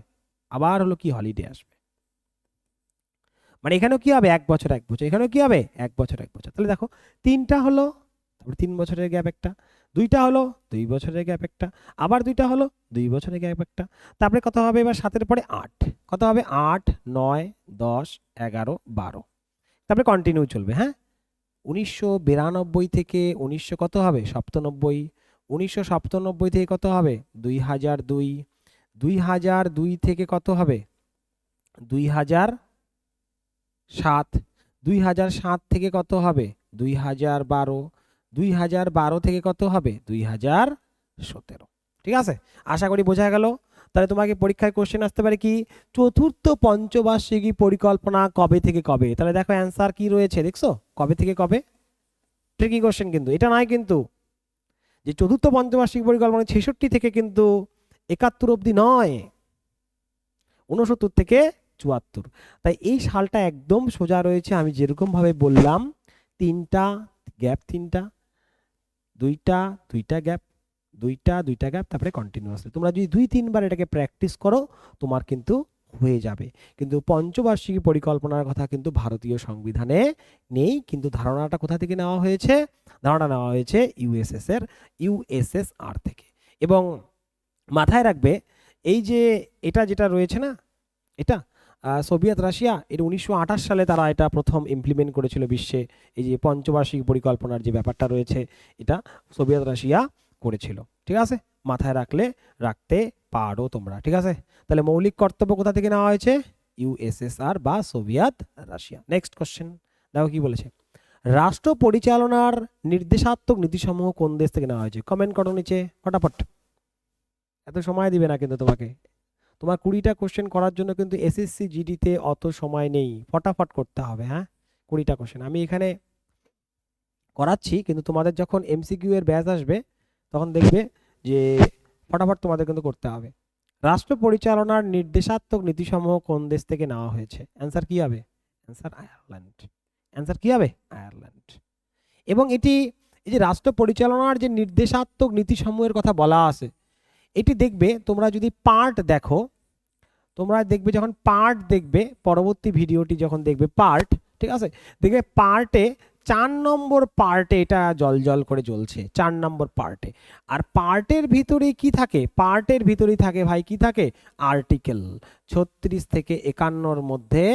A: আবার হলো কি হলিডে আসবে, মানে এখানেও কি হবে এক বছর এক বছর, এখানেও কি হবে এক বছর এক বছর। তাহলে দেখো তিনটা হলো, তারপরে 3 বছরের গ্যাপ একটা, দুইটা হলো 2 বছরের গ্যাপ একটা, আবার দুইটা হলো 2 বছরের গ্যাপ একটা, তারপরে কত হবে এবার 7-এর পরে 8, কত হবে 8 9 10 11 12, তারপরে কন্টিনিউ চলবে। হ্যাঁ, 1992 থেকে 1900 কত হবে 97, 1997 থেকে কত হবে 2002, 2002 থেকে কত হবে 2007, 2007 থেকে কত হবে 2012, 2012 থেকে কত হবে 2017। ঠিক আছে, আশা করি বোঝা গেল। তাহলে তোমাকে পরীক্ষায় কোশ্চেন আসতে পারে কি, চতুর্থ পঞ্চবার্ষিকী পরিকল্পনা কবে থেকে কবে, তাহলে দেখো অ্যান্সার কি রয়েছে, দেখছো কবে থেকে কবে, ট্রিকি কোশ্চেন কিন্তু এটা নয়, কিন্তু যে চতুর্থ পঞ্চবার্ষিক পরিকল্পনা 66 থেকে কিন্তু 71 অবধি নয়, 69 থেকে 74। তাই এই সালটা একদম সোজা রয়েছে, আমি যেরকম ভাবে বললাম, তিনটা গ্যাপ, তিনটা, দুইটা দুইটা গ্যাপ, দুইটা দুইটা গ্যাপ, তারপরে কন্টিনিউয়াসলি তোমরা যদি 2-3 বার এটাকে প্র্যাকটিস করো তোমার কিন্তু হয়ে যাবে। কিন্তু পঞ্চবার্ষিকী পরিকল্পনার কথা কিন্তু ভারতীয় সংবিধানে নেই, কিন্তু ধারণাটা কোথা থেকে নেওয়া হয়েছে, ধারণাটা নেওয়া হয়েছে ইউএসএসআর থেকে। এবং মাথায় রাখবে এই যে এটা যেটা রয়েছে না, এটা সোভিয়েত রাশিয়া, এটা 1928 সালে তারা এটা প্রথম ইমপ্লিমেন্ট করেছিল বিশ্বে, এই যে পঞ্চবার্ষিক পরিকল্পনার যে ব্যাপারটা রয়েছে এটা সোভিয়েত রাশিয়া করেছিল। ঠিক আছে, মাথায় রাখতে পারো তোমরা। ঠিক আছে, তাহলে মৌলিক কর্তব্য কোথা থেকে নেওয়া হয়েছে, ইউএসএসআর বা সোভিয়েত রাশিয়া। নেক্সট কোশ্চেন দেখো কি বলেছে, রাষ্ট্র পরিচালনার নির্দেশাত্মক নীতিসমূহ কোন দেশ থেকে নেওয়া হয়েছে, কমেন্ট করো নিচে ফটাফট, এত সময় দিবে না কিন্তু তোমাকে, তোমার 20টা কোশ্চেন করার জন্য কিন্তু এসএসসি জিডিতে অত সময় নেই, ফটাফট করতে হবে। হ্যাঁ, 20টা কোশ্চেন আমি এখানে করাচ্ছি, কিন্তু তোমাদের যখন এমসিকিউ এর ব্যাচ আসবে তখন দেখবে যে ফটাফট তোমাদের কিন্তু করতে হবে। রাষ্ট্র পরিচালনার নির্দেশাত্মক নীতিসমূহ কোন দেশ থেকে নেওয়া হয়েছে, অ্যান্সার কি হবে, অ্যান্সার আয়ারল্যান্ড, অ্যান্সার কি হবে আয়ারল্যান্ড। এবং এটি, এই যে রাষ্ট্র পরিচালনার যে নির্দেশাত্মক নীতিসমূহের কথা বলা আছে, এটি দেখবে তোমরা যদি পার্ট দেখো, তোমরা দেখবে যখন পার্ট দেখবে, পরবর্তী ভিডিওটি যখন দেখবে পার্ট, ঠিক আছে, দেখবে পার্টে 4 নম্বর পার্টে এটা জল করে জ্বলছে, 4 নম্বর পার্টে। আর পার্টের ভিতরে কি থাকে, পার্টের ভিতরেই থাকে ভাই কি থাকে, আর্টিকেল 36 থেকে 51-র মধ্যে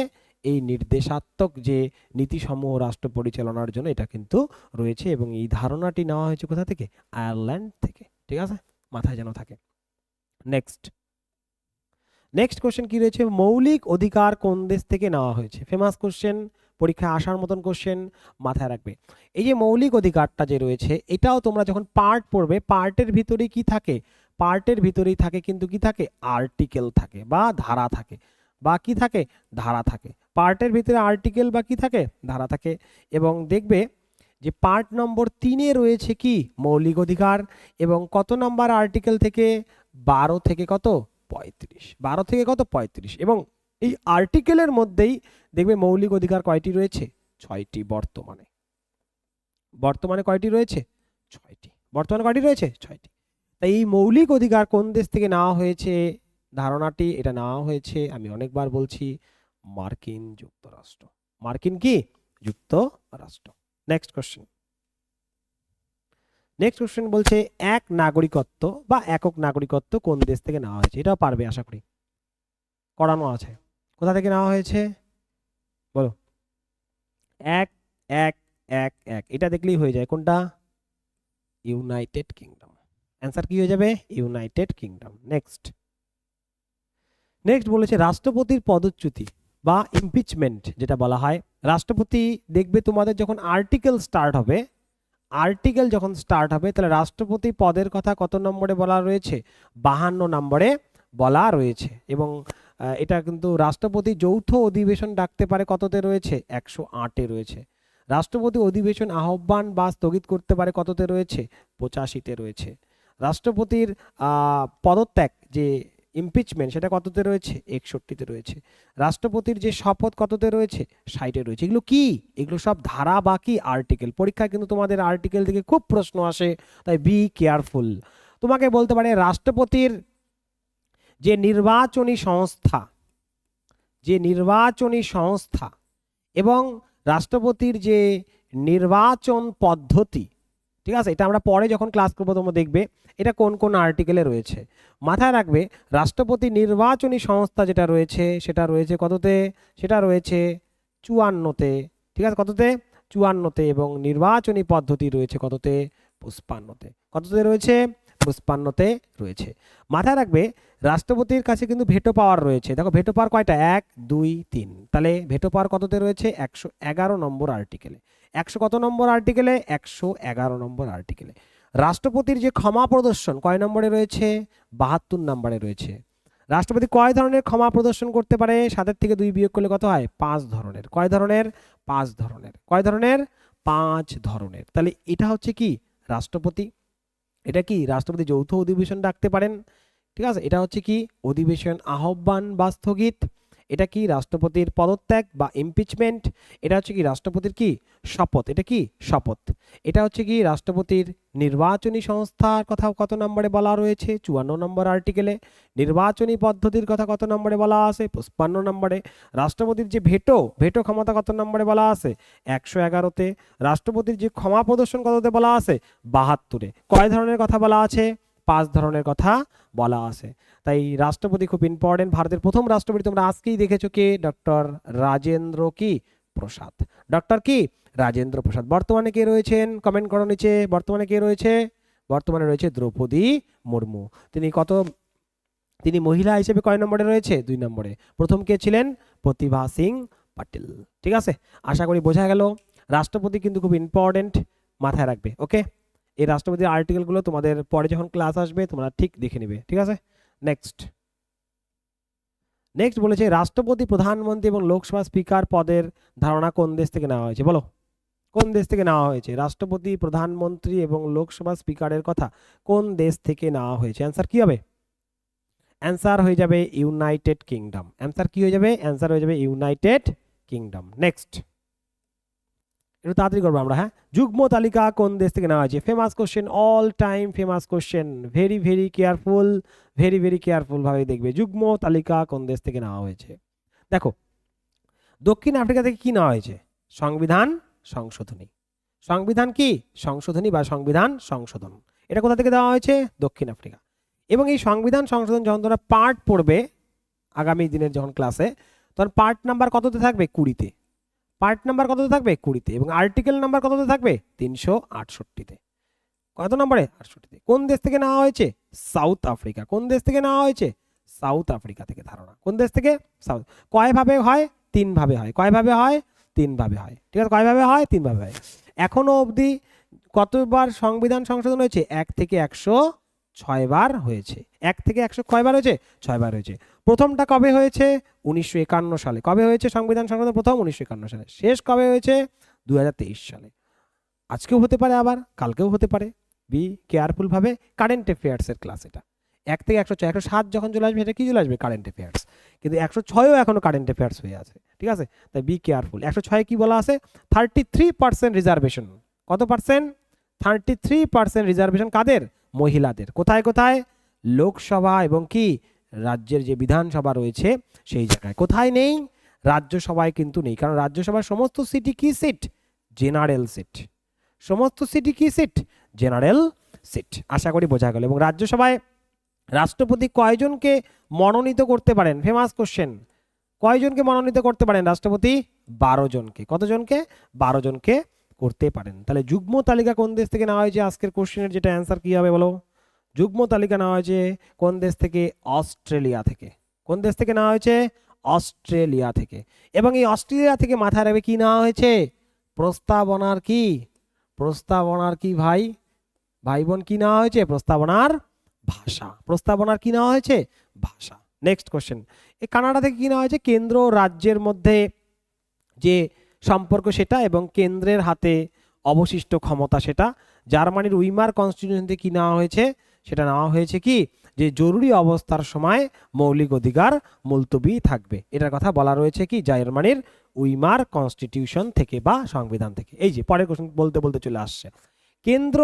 A: এই নির্দেশাত্মক যে নীতিসমূহ রাষ্ট্র পরিচালনার জন্য এটা কিন্তু রয়েছে। এবং এই ধারণাটি নেওয়া হয়েছে কোথা থেকে, আয়ারল্যান্ড থেকে। ঠিক আছে, মাথায় যেন থাকে। নেক্সট কোশ্চেন কি রয়েছে, মৌলিক অধিকার কোন দেশ থেকে নেওয়া হয়েছে, ফেমাস কোশ্চেন, পরীক্ষায় আসার মতন কোশ্চেন, মাথায় রাখবে। এই যে মৌলিক অধিকারটা যে রয়েছে, এটাও তোমরা যখন পার্ট পড়বে, পার্টের ভিতরে কি থাকে, পার্টের ভিতরেই থাকে কিন্তু কি থাকে, আর্টিকেল থাকে বা ধারা থাকে, বা কি থাকে, ধারা থাকে। পার্টের ভিতরে আর্টিকেল বা কি থাকে, ধারা থাকে। এবং দেখবে যে পার্ট নম্বর 3-এ রয়েছে কি, মৌলিক অধিকার, এবং কত নম্বর আর্টিকেল থেকে, 12 থেকে কত 35, 12 থেকে কত 35। এবং এই আর্টিকেলের মধ্যেই দেখবে মৌলিক অধিকার কয়টি রয়েছে, 6টি। বর্তমানে কয়টি রয়েছে, 6টি বর্তমানে কয়টি রয়েছে? 6টি। তাই এই মৌলিক অধিকার কোন দেশ থেকে নেওয়া হয়েছে? ধারণাটি এটা নেওয়া হয়েছে, আমি অনেকবার বলছি, মার্কিন যুক্তরাষ্ট্র। মার্কিন কি? যুক্তরাষ্ট্র। Next question. নেক্সট কোশ্চেন বলছে এক নাগরিকত্ব বা একক নাগরিকত্ব কোন দেশ থেকে নেওয়া হয়েছে? এটাও পারবে আশা করি, করানো আছে। কোথা থেকে নেওয়া হয়েছে বলো? এক এক এক এক, এটা দেখলেই হয়ে যায়। কোনটা? United kingdom. অ্যান্সার কি হয়ে যাবে? United kingdom. নেক্সট বলেছে রাষ্ট্রপতির পদচ্যুতি বা ইমপিচমেন্ট যেটা বলা হয়। রাষ্ট্রপতি দেখবে তোমাদের যখন আর্টিকেল স্টার্ট হবে, তাহলে রাষ্ট্রপতি পদের কথা কত নম্বরে বলা রয়েছে? 52 নম্বরে বলা রয়েছে। এবং এটা কিন্তু রাষ্ট্রপতি যৌথ অধিবেশন ডাকতে পারে কততে রয়েছে? 108-এ রয়েছে। রাষ্ট্রপতি অধিবেশন আহ্বান বা স্থগিত করতে পারে কততে রয়েছে? 85-তে রয়েছে। রাষ্ট্রপতির পদত্যাগ যে ইমপিচমেন্ট সেটা কততে রয়েছে? 61-তে রয়েছে। রাষ্ট্রপতির যে শপথ কততে রয়েছে? 60-এ রয়েছে। এগুলো কি? এগুলো সব ধারা বা কি? আর্টিকেল। পরীক্ষায় কিন্তু তোমাদের আর্টিকেল থেকে খুব প্রশ্ন আসে, তাই বি কেয়ারফুল। তোমাকে বলতে পারে রাষ্ট্রপতির যে নির্বাচনী সংস্থা এবং রাষ্ট্রপতির যে নির্বাচন পদ্ধতি, ঠিক আছে, এটা আমরা পরে যখন ক্লাস করবো তোমরা দেখবে এটা কোন কোন আর্টিকেলে রয়েছে। মাথায় রাখবে রাষ্ট্রপতি নির্বাচনী সংস্থা যেটা রয়েছে সেটা রয়েছে কততে? সেটা রয়েছে 54-তে। ঠিক আছে, কততে? 54-তে। এবং নির্বাচনী পদ্ধতি রয়েছে কততে? 55-তে। কততে রয়েছে? 55-তে রয়েছে। মাথায় রাখবে রাষ্ট্রপতির কাছে কিন্তু ভেটো পাওয়ার রয়েছে। দেখো ভেটো পাওয়ার কয়টা? 1 2 3। তাহলে ভেটো পাওয়ার কততে রয়েছে? 111 নম্বর আর্টিকেলে। 100 কত নম্বর আর্টিকেলে? 111 নম্বর আর্টিকেলে। রাষ্ট্রপতির যে ক্ষমা প্রদর্শন কয় নম্বরে রয়েছে? 72 নম্বরে রয়েছে। রাষ্ট্রপতি কয় ধরনের ক্ষমা প্রদর্শন করতে পারে? 7-এর থেকে 2 বিয়োগ করলে কত হয়? 5 ধরনের। কয় ধরনের? 5 ধরনের। কয় ধরনের? 5 ধরনের। তাহলে এটা হচ্ছে কি? রাষ্ট্রপতি। এটা কি? রাষ্ট্রপতি যৌথ অধিবেশন ডাকতে পারেন। ঠিক আছে, এটা হচ্ছে কি? অধিবেশন আহ্বান বা স্থগিত। এটা কি? রাষ্ট্রপতির পদত্যাগ বা ইমপিচমেন্ট। এটা হচ্ছে কি? রাষ্ট্রপতির কি? শপথ। এটা কি? শপথ। এটা হচ্ছে কি? রাষ্ট্রপতির নির্বাচনী সংস্থার কথা কত নম্বরে বলা রয়েছে? 54 নম্বর আর্টিকেলে। নির্বাচনী পদ্ধতির কথা কত নম্বরে বলা আছে? 55 নম্বরে। রাষ্ট্রপতির যে ভেটো ক্ষমতা কত নম্বরে বলা আছে? 111-তে। রাষ্ট্রপতির যে ক্ষমা প্রদর্শন কততে বলা আছে? 72-এ। কয় ধরনের কথা বলা আছে? 5 ধরনের কথা বলা আছে। তাই রাষ্ট্রপতি খুব ইম্পর্টেন্ট। ভারতের প্রথম রাষ্ট্রপতি তোমরা আজকেই দেখেছো কে? ডক্টর রাজেন্দ্র কি প্রসাদ। ডক্টর কি? রাজেন্দ্র প্রসাদ। বর্তমানে কে রয়েছেন? কমেন্ট করো নিচে। বর্তমানে কে রয়েছে? বর্তমানে রয়েছে দ্রৌপদী মুর্মু। তিনি মহিলা হিসেবে কয় নম্বরে রয়েছে? 2 নম্বরে। প্রথম কে ছিলেন? প্রতিভা সিং পাটিল। ঠিক আছে, আশা করি বোঝা গেল। রাষ্ট্রপতি কিন্তু খুব ইম্পর্টেন্ট, মাথায় রাখবে। ওকে, এই রাষ্ট্রপতির আর্টিকেলগুলো তোমাদের পরে যখন ক্লাস আসবে তোমরা ঠিক দেখে নেবে। ঠিক আছে, নেক্সট বলেছে রাষ্ট্রপতি, প্রধানমন্ত্রী এবং লোকসভা স্পিকার পদের ধারণা কোন দেশ থেকে নেওয়া হয়েছে? বলো, কোন দেশ থেকে নেওয়া হয়েছে? রাষ্ট্রপতি, প্রধানমন্ত্রী এবং লোকসভা স্পিকারের কথা কোন দেশ থেকে নেওয়া হয়েছে? অ্যান্সার কি হবে? অ্যান্সার হয়ে যাবে ইউনাইটেড কিংডম। অ্যান্সার কি হয়ে যাবে? অ্যান্সার হয়ে যাবে ইউনাইটেড কিংডম। নেক্সট, একটু তাড়াতাড়ি করবো আমরা। হ্যাঁ, যুগ্ম তালিকা কোন দেশ থেকে নেওয়া হয়েছে? Famous question, all time famous question. Very very careful, very careful ভাবে দেখবে। যুগ্ম তালিকা কোন দেশ থেকে নেওয়া হয়েছে? দেখো, দক্ষিণ আফ্রিকা থেকে কি নেওয়া হয়েছে? সংবিধান সংশোধনী। সংবিধান কি? সংশোধনী বা সংবিধান সংশোধন। এটা কোথা থেকে দেওয়া হয়েছে? দক্ষিণ আফ্রিকা। এবং এই সংবিধান সংশোধন যখন তোমরা পার্ট পড়বে আগামী দিনের যখন ক্লাসে, তখন পার্ট নাম্বার কততে থাকবে? 20-তে। পার্ট নাম্বার কততে থাকবে? 20-তে। এবং আর্টিকেল নাম্বার কততে থাকবে? 368-তে। কত নম্বরে? 68-তে। কোন দেশ থেকে নেওয়া হয়েছে? South Africa. কোন দেশ থেকে নেওয়া হয়েছে? সাউথ আফ্রিকা থেকে ধারণা। কোন দেশ থেকে? সাউথ। কয় ভাবে হয়? 3 ভাবে হয়। কয় ভাবে হয়? 3 ভাবে হয়। ঠিক আছে, কয় ভাবে হয়? 3 ভাবে হয়। এখনো অবধি কতবার সংবিধান সংশোধন হয়েছে? 1 থেকে 106 বার হয়েছে। 1 থেকে 100 কয়বার হয়েছে? 6 বার হয়েছে। প্রথমটা কবে হয়েছে? 1951 সালে। কবে হয়েছে সংবিধান সংশোধন প্রথম? 1951 সালে। শেষ কবে হয়েছে? 2023 সালে। আজকেও হতে পারে, আবার কালকেও হতে পারে। বি কেয়ারফুল ভাবে। কারেন্ট অ্যাফেয়ার্স এর ক্লাস এটা। 1 থেকে 106, 107 যখন চলে আসবে এটা কি চলে আসবে? Current affairs. কিন্তু 106ও এখনো কারেন্ট অ্যাফেয়ার্স হয়ে আছে। ঠিক আছে, তাই বি কেয়ারফুল। 106 কি বলা আছে? 33% রিজার্ভেশন। কত পার্সেন্ট? 33% রিজার্ভেশন কাদের? মহিলাদের। কোথায় কোথায়? লোকসভা এবং কি রাজ্যের যে বিধানসভা রয়েছে সেই জায়গায়। কোথায় নেই? রাজ্যসভায় কিন্তু নেই, কারণ রাজ্যসভার সমস্ত সিটি কি সিট? General seat. সমস্ত সিটি কি সিট? General seat. আশা করি বোঝা গেল। এবং রাজ্যসভায় রাষ্ট্রপতি কয়জনকে মনোনীত করতে পারেন? Famous question. কয়জনকে মনোনীত করতে পারেন রাষ্ট্রপতি? 12 জনকে। কতজনকে? 12 জনকে করতে পারেন। তাহলে যুগ্ম তালিকা কোন দেশ থেকে নেওয়া হয়েছে? আজকের কোশ্চেনের যেটা অ্যান্সার কি হবে বলো? যুগ্ম তালিকা নেওয়া হয়েছে কোন দেশ থেকে? অস্ট্রেলিয়া থেকে। কোন দেশ থেকে নেওয়া হয়েছে? অস্ট্রেলিয়া থেকে। এবং এই অস্ট্রেলিয়া থেকে মাথায় রাখবে কি নেওয়া হয়েছে? প্রস্তাবনার কি? প্রস্তাবনার কি ভাই? ভাই বোন কি নেওয়া হয়েছে? প্রস্তাবনার ভাষা। প্রস্তাবনার কি নেওয়া হয়েছে? ভাষা। নেক্সট কোশ্চেন, এই কানাডা থেকে কি নেওয়া হয়েছে? কেন্দ্র ও রাজ্যের মধ্যে যে সম্পর্ক সেটা, এবং কেন্দ্রের হাতে অবশিষ্ট ক্ষমতা সেটা। জার্মানির উইমার কনস্টিটিউশন থেকে কি নেওয়া হয়েছে? সেটা নেওয়া হয়েছে কি, যে জরুরি অবস্থার সময় মৌলিক অধিকার মুলতবি থাকবে। এটার কথা বলা রয়েছে কি জার্মানির উইমার কনস্টিটিউশন থেকে বা সংবিধান থেকে। এই যে পরের কোশ্চেন বলতে বলতে চলে আসছে, কেন্দ্র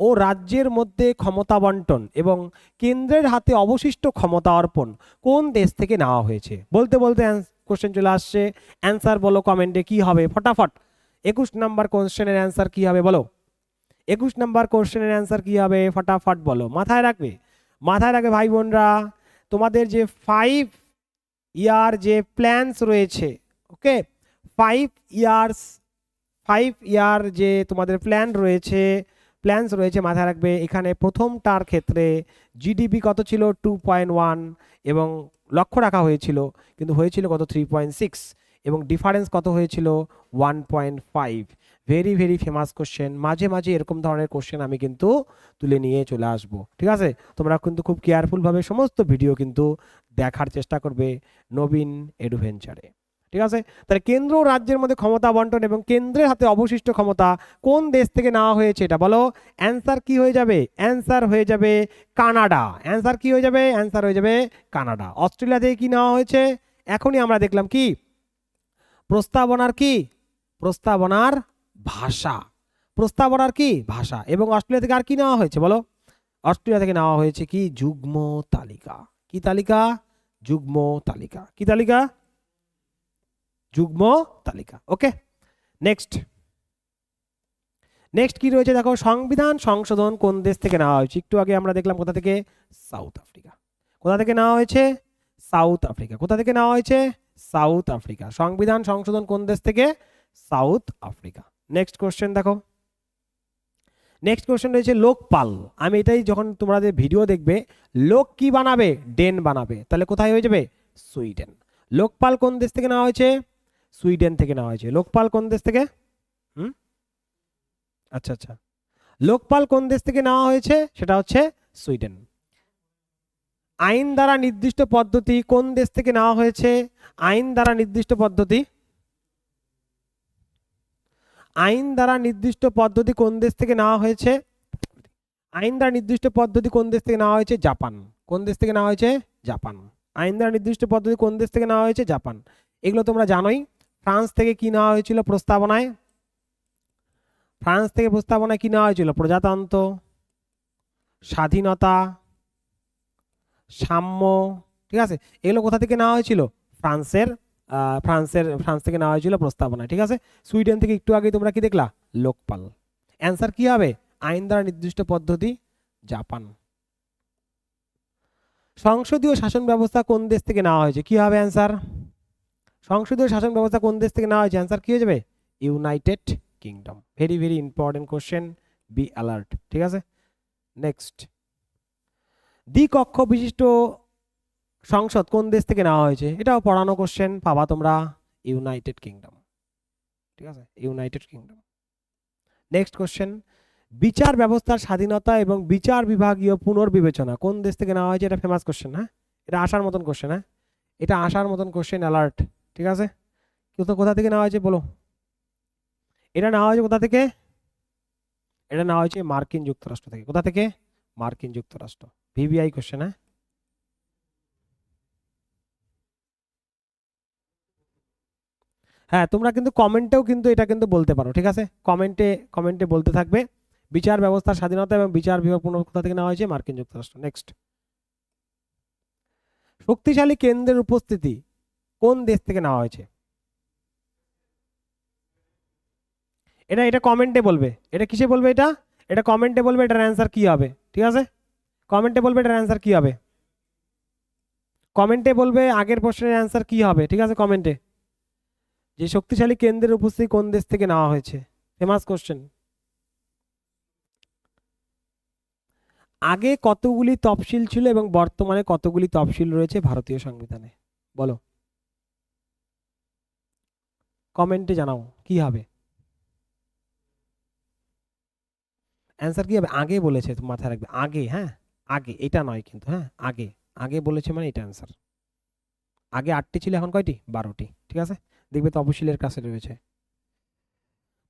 A: ও রাজ্যের মধ্যে ক্ষমতা বন্টন এবং কেন্দ্রের হাতে অবশিষ্ট ক্ষমতা অর্পণ কোন দেশ থেকে নেওয়া হয়েছে? বলতে বলতে কোশ্চেন চলে আসছে। অ্যান্সার বলো কমেন্টে কি হবে ফটাফট। 21 নম্বর কোশ্চেনের অ্যান্সার কি হবে বলো? 21 নম্বর কোশ্চেনের অ্যান্সার কি হবে ফটাফট বলো। মাথায় রাখবে, মাথায় রাখবে ভাই বোনরা, তোমাদের যে 5 ইয়ার যে প্ল্যানস রয়েছে, ওকে, 5 ইয়ার্স 5 ইয়ার যে তোমাদের প্ল্যানস রয়েছে, মাথায় রাখবে। এখানে প্রথমটার ক্ষেত্রে জিডিপি কত ছিল? 2.1, এবং লক্ষ্য রাখা হয়েছিল, কিন্তু হয়েছিল কত? 3.6, এবং ডিফারেন্স কত হয়েছিল? 1.5। Very very famous question. মাঝে মাঝে এরকম ধরনের কোশ্চেন আমি কিন্তু তুলে নিয়ে চলে আসব, ঠিক আছে? তোমরা কিন্তু খুব কেয়ারফুলভাবে সমস্ত ভিডিও কিন্তু দেখার চেষ্টা করবে নবীন এডুভেঞ্চারে, ঠিক আছে? তাহলে কেন্দ্র ও রাজ্যের মধ্যে ক্ষমতা বন্টন এবং কেন্দ্রের হাতে অবশিষ্ট ক্ষমতা কোন দেশ থেকে নেওয়া হয়েছে এটা বলো। অ্যান্সার কি হয়ে যাবে? অ্যান্সার হয়ে যাবে কানাডা। অ্যান্সার কি হয়ে যাবে? অ্যান্সার হয়ে যাবে কানাডা। অস্ট্রেলিয়া থেকে কি নেওয়া হয়েছে? এখনই আমরা দেখলাম কি প্রস্তাবনার কি? প্রস্তাবনার ভাষা। প্রস্তাবনার কি? ভাষা। এবং অস্ট্রেলিয়া থেকে আর কি নেওয়া হয়েছে বলো? অস্ট্রেলিয়া থেকে নেওয়া হয়েছে কি? যুগ্ম তালিকা। কি তালিকা? যুগ্ম তালিকা। কি তালিকা? যুগ্ম তালিকা। ওকে, নেক্সট কি রয়েছে দেখো, সংবিধান সংশোধন কোন দেশ থেকে নেওয়া হয়েছে? একটু আগে আমরা দেখলাম কোথা থেকে? South Africa. কোথা থেকে নেওয়া হয়েছে? South Africa. কোথা থেকে নেওয়া হয়েছে? South Africa. সংবিধান সংশোধন কোন দেশ থেকে? South Africa. নেক্সট কোশ্চেন দেখো, নেক্সট কোশ্চেন রয়েছে লোকপাল। আমি এটাই যখন তোমাদের ভিডিও দেখবে, লোক কি বানাবে? ডেন বানাবে। তাহলে কোথায় হয়ে যাবে? সুইডেন। লোকপাল কোন দেশ থেকে নেওয়া হয়েছে? সুইডেন থেকে নেওয়া হয়েছে। লোকপাল কোন দেশ থেকে? আচ্ছা আচ্ছা, লোকপাল কোন দেশ থেকে নেওয়া হয়েছে? সেটা হচ্ছে সুইডেন। আইন দ্বারা নির্দিষ্ট পদ্ধতি কোন দেশ থেকে নেওয়া হয়েছে? আইন দ্বারা নির্দিষ্ট পদ্ধতি, আইন দ্বারা নির্দিষ্ট পদ্ধতি কোন দেশ থেকে নেওয়া হয়েছে? আইন দ্বারা নির্দিষ্ট পদ্ধতি কোন দেশ থেকে নেওয়া হয়েছে? জাপান। কোন দেশ থেকে নেওয়া হয়েছে? জাপান। আইন দ্বারা নির্দিষ্ট পদ্ধতি কোন দেশ থেকে নেওয়া হয়েছে? জাপান। এগুলো তোমরা জানোই। ফ্রান্স থেকে কি নেওয়া হয়েছিল প্রস্তাবনায়? ফ্রান্স থেকে প্রস্তাবনায় কি নেওয়া হয়েছিল? প্রজাতন্ত্র, স্বাধীনতা, সাম্য, ঠিক আছে? এগুলো কোথা থেকে নেওয়া হয়েছিল? ফ্রান্স থেকে নেওয়া হয়েছিল প্রস্তাবনায়, ঠিক আছে? সুইডেন থেকে একটু আগে তোমরা কি দেখলা? লোকপাল। অ্যান্সার কি হবে? আইন দ্বারা নির্দিষ্ট পদ্ধতি, জাপান। সংসদীয় শাসন ব্যবস্থা কোন দেশ থেকে নেওয়া হয়েছে? কি হবে অ্যান্সার? সংসদীয় শাসন ব্যবস্থা কোন দেশ থেকে নেওয়া হয়েছে? অ্যান্সার কি হয়ে যাবে? United kingdom. Very very important question, be alert, ঠিক আছে? নেক্সট, দ্বিকক্ষ বিশিষ্ট সংসদ কোন দেশ থেকে নেওয়া হয়েছে? এটাও পড়ানো কোশ্চেন, পাবা তোমরা। ইউনাইটেড কিংডম, ঠিক আছে? United kingdom. নেক্সট কোশ্চেন, বিচার ব্যবস্থার স্বাধীনতা এবং বিচার বিভাগীয় পুনর্বিবেচনা কোন দেশ থেকে নেওয়া হয়েছে? এটা ফেমাস কোশ্চেন, হ্যাঁ? এটা আসার মতন কোশ্চেন, হ্যাঁ? এটা আসার মতন কোশ্চেন, অ্যালার্ট, ঠিক আছে? কিন্তু কোথা থেকে নেওয়া হয়েছে বলো? এটা নেওয়া হয়েছে কোথা থেকে? এটা নেওয়া হয়েছে মার্কিন যুক্তরাষ্ট্র থেকে। কোথা থেকে? মার্কিন যুক্তরাষ্ট্র। ভিভিআই কোশ্চেন, হ্যাঁ? হ্যাঁ, তোমরা কিন্তু কমেন্টেও কিন্তু এটা কিন্তু বলতে পারো, ঠিক আছে? কমেন্টে বলতে থাকবে বিচার ব্যবস্থার স্বাধীনতা এবং বিচার বিভাগ কোথা থেকে নেওয়া হয়েছে? মার্কিন যুক্তরাষ্ট্র। নেক্সট, শক্তিশালী কেন্দ্রের উপস্থিতি কোন দেশ থেকে নেওয়া হয়েছে? এটা কমেন্টে বলবে, এটা কিসে বলবে? এটা কমেন্টে বলবে এটার অ্যান্সার কি হবে, ঠিক আছে? কমেন্টে বলবে এটার অ্যান্সার কি হবে, কমেন্টে বলবে আগের প্রশ্নের অ্যান্সার কি হবে, ঠিক আছে? কমেন্টে, যে শক্তিশালী কেন্দ্রের উপস্থিতি কোন দেশ থেকে নেওয়া হয়েছে, ফেমাস কোশ্চেন। আগে কতগুলি তফসিল ছিল এবং বর্তমানে কতগুলি তফসিল রয়েছে ভারতীয় সংবিধানে? বলো, কমেন্টে জানাও কি হবে অ্যান্সার, কি হবে? আগে বলেছে, তো মাথায় রাখবে আগে, হ্যাঁ আগে, এটা নয় কিন্তু, হ্যাঁ আগে, আগে বলেছে মানে এটা অ্যান্সার। আগে 8টি ছিল, এখন কয়টি? 12টি, ঠিক আছে? দেখবে তপশিলের কাছে রয়েছে।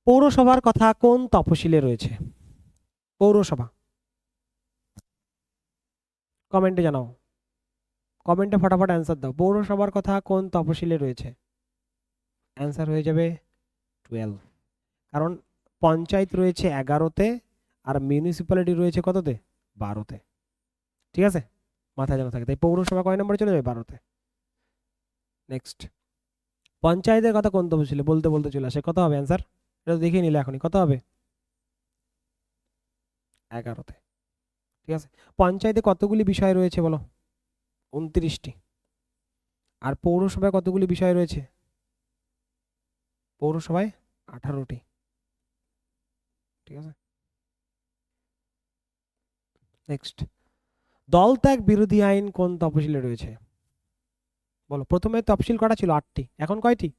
A: পৌরসভার কথা কোন তপশিলে রয়েছে? পৌরসভা, কমেন্টে জানাও, কমেন্টে ফটাফট অ্যান্সার দাও। পৌরসভার কথা কোন তপশিলে রয়েছে? অ্যান্সার হয়ে যাবে 12, কারণ পঞ্চায়েত রয়েছে 11তে আর মিউনিসিপ্যালিটি রয়েছে কততে? 12তে, ঠিক আছে? মাথায় যেন থাকে, তাই পৌরসভা কয় নম্বরে চলে যাবে? 12তে। নেক্সট, পঞ্চায়েতের কথা কোন তফসিলে? বলতে বলতে চলে আসে, কত হবে অ্যান্সার? এটা তো দেখিয়ে নিলে এখনই, কত হবে? 11তে, ঠিক আছে? পঞ্চায়েতে কতগুলি বিষয় রয়েছে বলো? 29টি। আর পৌরসভায় কতগুলি বিষয় রয়েছে? পৌরসভায় 18টি, ঠিক আছে? নেক্সট, দল ত্যাগ বিরোধী আইন কোন তফসিলে রয়েছে? বলো, প্রথমে তফসিল কটা ছিল? 8টি, এখন কয়টি?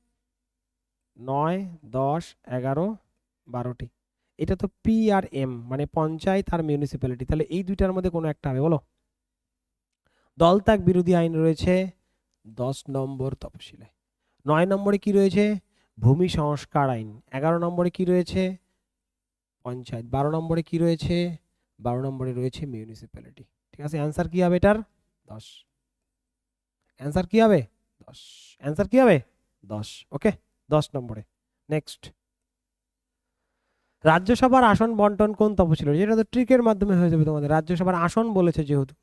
A: 9, 10, 11, 12টি। এটা তো পি আর এম, মানে পঞ্চায়েত আর মিউনিসিপ্যালিটি, তাহলে এই দুইটার মধ্যে কোনো একটা হবে, বলো। দল ত্যাগ বিরোধী আইন রয়েছে 10 নম্বর তফসিলে। 9 নম্বরে কি রয়েছে? ভূমি সংস্কার আইন। 11 নম্বরে কি রয়েছে? পঞ্চায়েত। 12 নম্বরে কি রয়েছে? 12 নম্বরে রয়েছে মিউনিসিপ্যালিটি, ঠিক আছে? অ্যান্সার কি হবে এটার? 10। অ্যান্সার কি হবে? 10। অ্যান্সার কি হবে? 10, ওকে, 10 নম্বরে। নেক্সট, রাজ্যসভার আসন বন্টন কোন তফসিলে? যেটা তো ট্রিকের মাধ্যমে হয়ে যাবে তোমাদের। রাজ্যসভার আসন বলেছে যেহেতু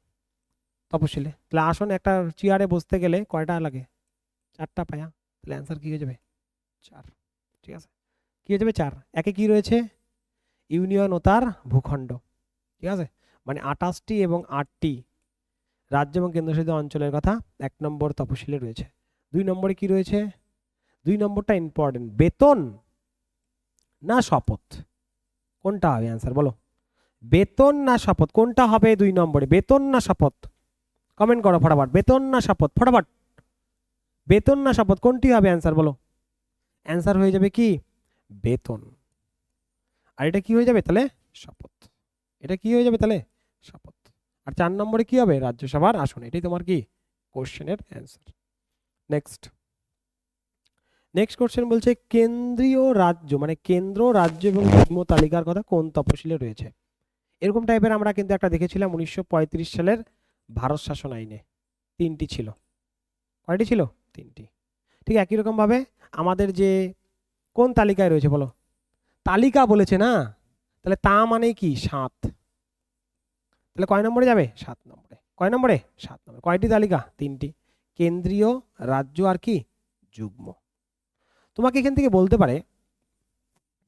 A: তফসিলে, তাহলে আসন, একটা চেয়ারে বসতে গেলে কয়টা লাগে? 4টা পায়া, তাহলে অ্যান্সার কি হয়ে যাবে? 4, ঠিক আছে? কি হয়ে যাবে? 4। একে কি রয়েছে? ইউনিয়ন ও তার ভূখণ্ড, ঠিক আছে? মানে 28টি এবং 8টি রাজ্য এবং কেন্দ্রশাসিত অঞ্চলের কথা 1 নম্বর তফসিলে রয়েছে। 2 নম্বরে কি রয়েছে? 2 নম্বরটা ইম্পর্টেন্ট, বেতন না শপথ, কোনটা হবে অ্যান্সার বলো? বেতন না শপথ, কোনটা হবে 2 নম্বরে? বেতন না শপথ? কমেন্ট করো ফটাফট, বেতন না শপথ, ফটাফট, বেতন না শপথ, কোনটি হবে অ্যান্সার বলো? অ্যান্সার হয়ে যাবে কি? বেতন। আর এটা কি হয়ে যাবে তাহলে? শপথ। এটা কি হয়ে যাবে তাহলে? শপথ। আর 4 নম্বরে কি হবে? রাজ্যসভার আসন। এটাই তোমার কি কোশ্চেনের অ্যান্সার। নেক্সট, নেক্সট কোশ্চেন বলছে কেন্দ্রীয় রাজ্য, মানে কেন্দ্র, রাজ্য এবং যুগ্ম তালিকার কথা কোন তফসিলে রয়েছে? এরকম টাইপের আমরা কিন্তু একটা দেখেছিলাম 1935 সালের ভারত শাসন আইনে, 3টি ছিল। কয়টি ছিল? 3টি। ঠিক একই রকম ভাবে আমাদের যে কোন তালিকায় রয়েছে বলো? তালিকা বলেছে না, তাহলে তা মানে কি? 7। তাহলে কয় নম্বরে যাবে? 7 নম্বরে। কয় নম্বরে? 7 নম্বরে। কয়টি তালিকা? 3টি, কেন্দ্রীয়, রাজ্য আর কি? যুগ্ম। তোমাকে এখান থেকে বলতে পারে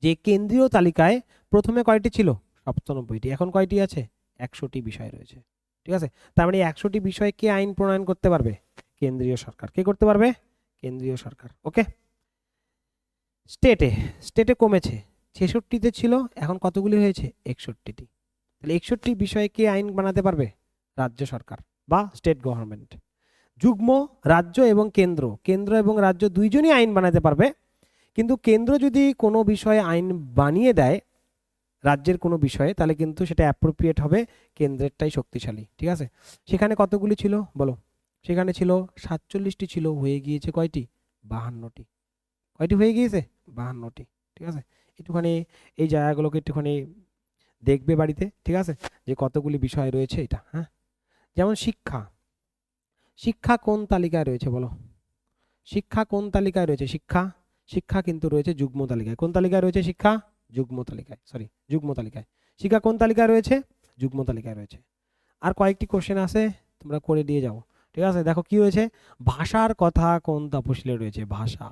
A: যে কেন্দ্রীয় তালিকায় প্রথমে কয়টি ছিল? 97টি। এখন কয়টি আছে? 100টি বিষয় রয়েছে, ঠিক আছে? তার মানে 100টি বিষয় কে আইন প্রণয়ন করতে পারবে? কেন্দ্রীয় সরকার। কে করতে পারবে? কেন্দ্রীয় সরকার, ওকে? স্টেটে, স্টেটে কমেছে, 66তে ছিল, এখন কতগুলি হয়েছে? 61টি। তাহলে 61টি বিষয়ে কে আইন বানাতে পারবে? রাজ্য সরকার বা স্টেট গভর্নমেন্ট। যুগ্ম, রাজ্য এবং কেন্দ্র, কেন্দ্র এবং রাজ্য দুইজনই আইন বানাতে পারবে, কিন্তু কেন্দ্র যদি কোনো বিষয়ে আইন বানিয়ে দেয় রাজ্যের কোনো বিষয়ে, তাহলে কিন্তু সেটা অ্যাপ্রোপ্রিয়েট হবে, কেন্দ্রেরটাই শক্তিশালী, ঠিক আছে? সেখানে কতগুলি ছিল বলো? সেখানে ছিল 47টি, ছিল, হয়ে গিয়েছে কয়টি? 52টি। কয়টি হয়ে গিয়েছে? 52টি, ঠিক আছে? একটুখানি এই জায়গাগুলোকে একটুখানি দেখবে বাড়িতে, ঠিক আছে, যে কতগুলি বিষয় রয়েছে এটা, হ্যাঁ? যেমন শিক্ষা, শিক্ষা কোন তালিকায় রয়েছে বলো? শিক্ষা কোন তালিকায় রয়েছে? শিক্ষা, শিক্ষা কিন্তু রয়েছে যুগ্ম তালিকায়। কোন তালিকায় রয়েছে শিক্ষা? যুগ্ম তালিকায়, যুগ্ম তালিকায়। শিক্ষা কোন তালিকায় রয়েছে? যুগ্ম তালিকায় রয়েছে। আর কয়েকটি কোশ্চেন আছে, তোমরা করে দিয়ে যাও, ঠিক আছে? দেখো কি হয়েছে, ভাষার কথা কোন তপশিলে রয়েছে? ভাষা,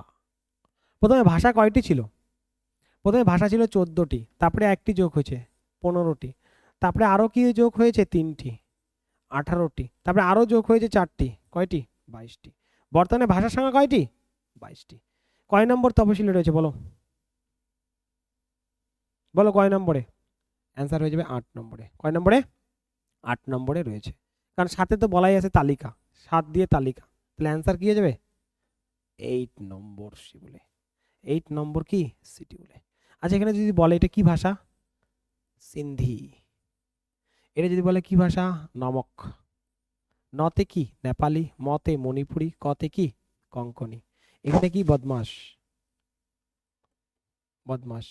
A: প্রথমে ভাষা কয়টি ছিল? প্রথমে ভাষা ছিল 14টি, তারপরে একটি যোগ হয়েছে 15টি, তারপরে আরো কি যোগ হয়েছে 3টি, 18টি, তারপরে আরো যোগ হয়েছে 4টি, কয়টি? 22টি। বর্তমানে ভাষার সংখ্যা কয়টি? 22টি। কয় নম্বর তপশিলে রয়েছে বলো? বলো কয় নম্বরে? অ্যান্সার হয়ে যাবে 8 নম্বরে। কয় নম্বরে? 8 নম্বরে রয়েছে, কারণ সাথে তো বলাই আছে তালিকা, 7 দিয়ে তালিকা, তাহলে অ্যান্সার কি হয়ে যাবে? 8 নম্বর শিডিউলে। 8 নম্বর কি? শিডিউলে। আচ্ছা, এখানে যদি বলে এটা কি ভাষা? সিন্ধি। এটা যদি বলে কি ভাষা? নমক। নতে কি? নেপালি। মতে মণিপুরি। কতে কি? কঙ্কনি। এখানে কি? বদমাস। বদমাস,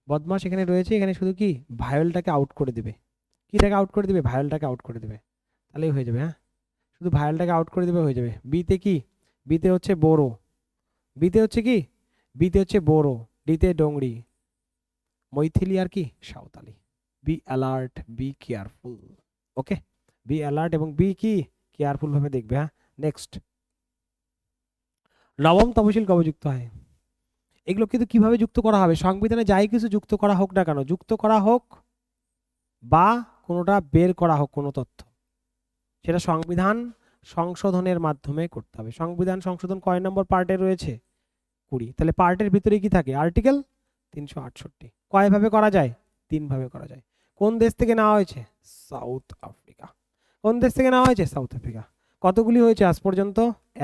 A: বদমাস এখানে রয়েছে, এখানে শুধু কি ভায়োলটাকে আউট করে দেবে। কিটাকে আউট করে দেবে? ভায়োলটাকে আউট করে দেবে, তাহলেই হয়ে যাবে। হ্যাঁ, শুধু ভায়োলটাকে আউট করে দেবে, হয়ে যাবে। বিতে কি? বিতে হচ্ছে বোরো। বিতে হচ্ছে কি? বিতে হচ্ছে বোরো। ডিতে ডোংরি, মৈথিলি আর কি Santali. Be alert, be careful. Okay, be alert এবং বি কি কেয়ারফুল ভাবে দেখবে। হ্যাঁ, নেক্সট, নবম তফসিল কবে যুক্ত হয়? এগুলো কিন্তু কিভাবে যুক্ত করা হবে? সংবিধানে যাই কিছু যুক্ত করা হোক না কেন, যুক্ত করা হোক বা কোনোটা বের করা হোক কোনো তথ্য, সেটা সংবিধান সংশোধনের মাধ্যমে করতে হবে। সংবিধান সংশোধন কয় নম্বর পার্টে রয়েছে? 20। তাহলে পার্টের ভিতরে কি থাকে? আর্টিকেল 368। কয়ভাবে করা যায়? 3 ভাবে করা যায়। কোন দেশ থেকে নেওয়া হয়েছে? South Africa. কোন দেশ থেকে নেওয়া হয়েছে? South Africa. কতগুলি হয়েছে আজ পর্যন্ত?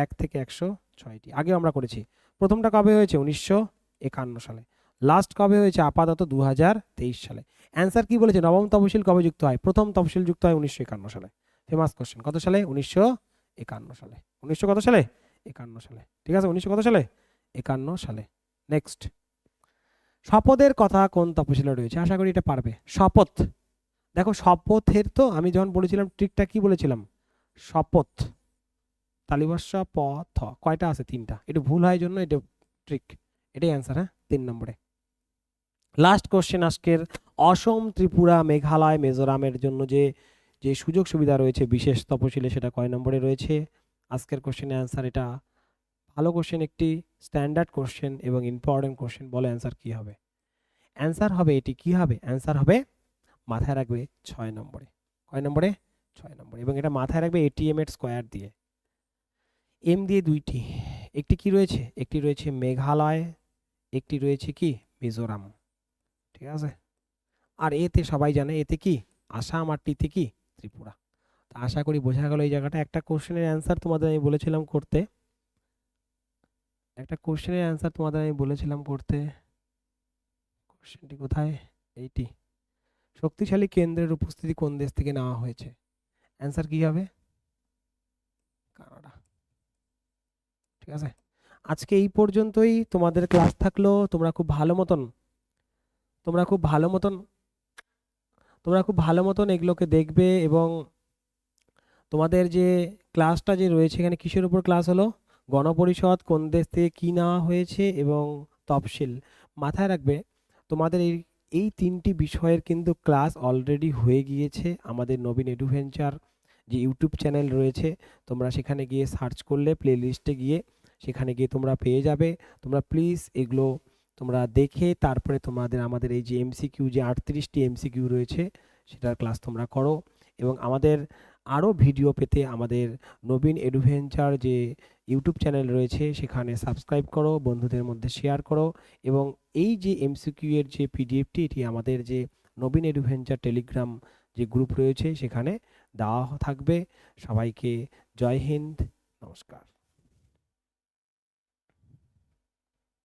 A: 1 থেকে 106টি। আগেও আমরা করেছি। প্রথমটা কবে হয়েছে? 1951 সালে। লাস্ট কবে হয়েছে? আপাতত 2023 সালে। অ্যান্সার কি বলেছে? নবম তফসিল কবে যুক্ত হয়? প্রথম তফসিল যুক্ত হয় 1951 সালে। Famous question. কত সালে? 1951 সালে। 1900 কত সালে? 51 সালে। ঠিক আছে, 1900 কত সালে? 51 সালে। নেক্সট, শপথের কথা কোন তফসিলে রয়েছে? আশা করি এটা পারবে। শপথ, দেখো শপথের তো আমি যখন বলেছিলাম ট্রিকটা কি বলেছিলাম? শপথ, তালিবর্ষ প থ, কয়টা আছে? 3টা। একটু ভুল হয় জন্য এটা ট্রিক, এটাই অ্যান্সার। হ্যাঁ, 3 নম্বরে। লাস্ট কোশ্চেন আজকের, অসম, ত্রিপুরা, মেঘালয়, মিজোরামের জন্য যে যে সুযোগ সুবিধা রয়েছে বিশেষ তপশিলে, সেটা কয় নম্বরে রয়েছে? আজকের কোশ্চেনের অ্যান্সার এটা। ভালো কোশ্চেন, একটি স্ট্যান্ডার্ড কোশ্চেন এবং ইম্পর্টেন্ট কোশ্চেন। বলে অ্যান্সার কি হবে? অ্যান্সার হবে এটি কি হবে? অ্যান্সার হবে, মাথায় রাখবে 6 নম্বরে। কয় নম্বরে? 6 নম্বরে। এবং এটা মাথায় রাখবে এটিএম এর স্কোয়ার দিয়ে। এম দিয়ে 2টি, একটি কি রয়েছে? একটি রয়েছে মেঘালয়, একটি রয়েছে কি মিজোরাম। ঠিক আছে, আর এতে সবাই জানে এতে কি আসাম, আর টিতে কি ত্রিপুরা। তো আশা করি বোঝা গেল এই জায়গাটা। একটা কোশ্চেনের অ্যান্সার তোমাদের আমি বলেছিলাম করতে, একটা কোশ্চেনের অ্যান্সার তোমাদের আমি বলেছিলাম করতে। কোশ্চেনটি কোথায়? এইটি, শক্তিশালী কেন্দ্রের উপস্থিতি কোন দেশ থেকে নেওয়া হয়েছে? অ্যান্সার কি হবে? কানাডা। ঠিক আছে, আজকে এই পর্যন্তই তোমাদের ক্লাস থাকলো। তোমরা খুব ভালো মতন তোমরা খুব ভালো মতন তোমরা খুব ভালো মতন এগুলোকে দেখবে। এবং তোমাদের যে ক্লাসটা যে রয়েছে এখানে কিসের উপর ক্লাস হলো? গণপরিষদ, কোন দেশ থেকে কী নেওয়া হয়েছে এবং তফসিল। মাথায় রাখবে তোমাদের এই এই 3টি বিষয়ের কিন্তু ক্লাস অলরেডি হয়ে গিয়েছে আমাদের নবীন এডুভেঞ্চার যে ইউটিউব চ্যানেল রয়েছে। তোমরা সেখানে গিয়ে সার্চ করলে প্লে লিস্টে গিয়ে সেখানে গিয়ে তোমরা পেয়ে যাবে। তোমরা প্লিজ এগুলো তোমরা দেখে তারপরে তোমাদের আমাদের এই যে এমসিকিউ, যে 38টি এমসিকিউ রয়েছে সেটার ক্লাস তোমরা করো। এবং আমাদের আরও ভিডিও পেতে আমাদের নবীন এডুভেঞ্চার যে ইউটিউব চ্যানেল রয়েছে সেখানে সাবস্ক্রাইব করো, বন্ধুদের মধ্যে শেয়ার করো। এবং এই যে এমসিকিউ এর যে পিডিএফটি, এটি আমাদের যে নবীন এডুভেঞ্চার টেলিগ্রাম যে গ্রুপ রয়েছে সেখানে দেওয়া থাকবে। সবাইকে জয় হিন্দ, নমস্কার।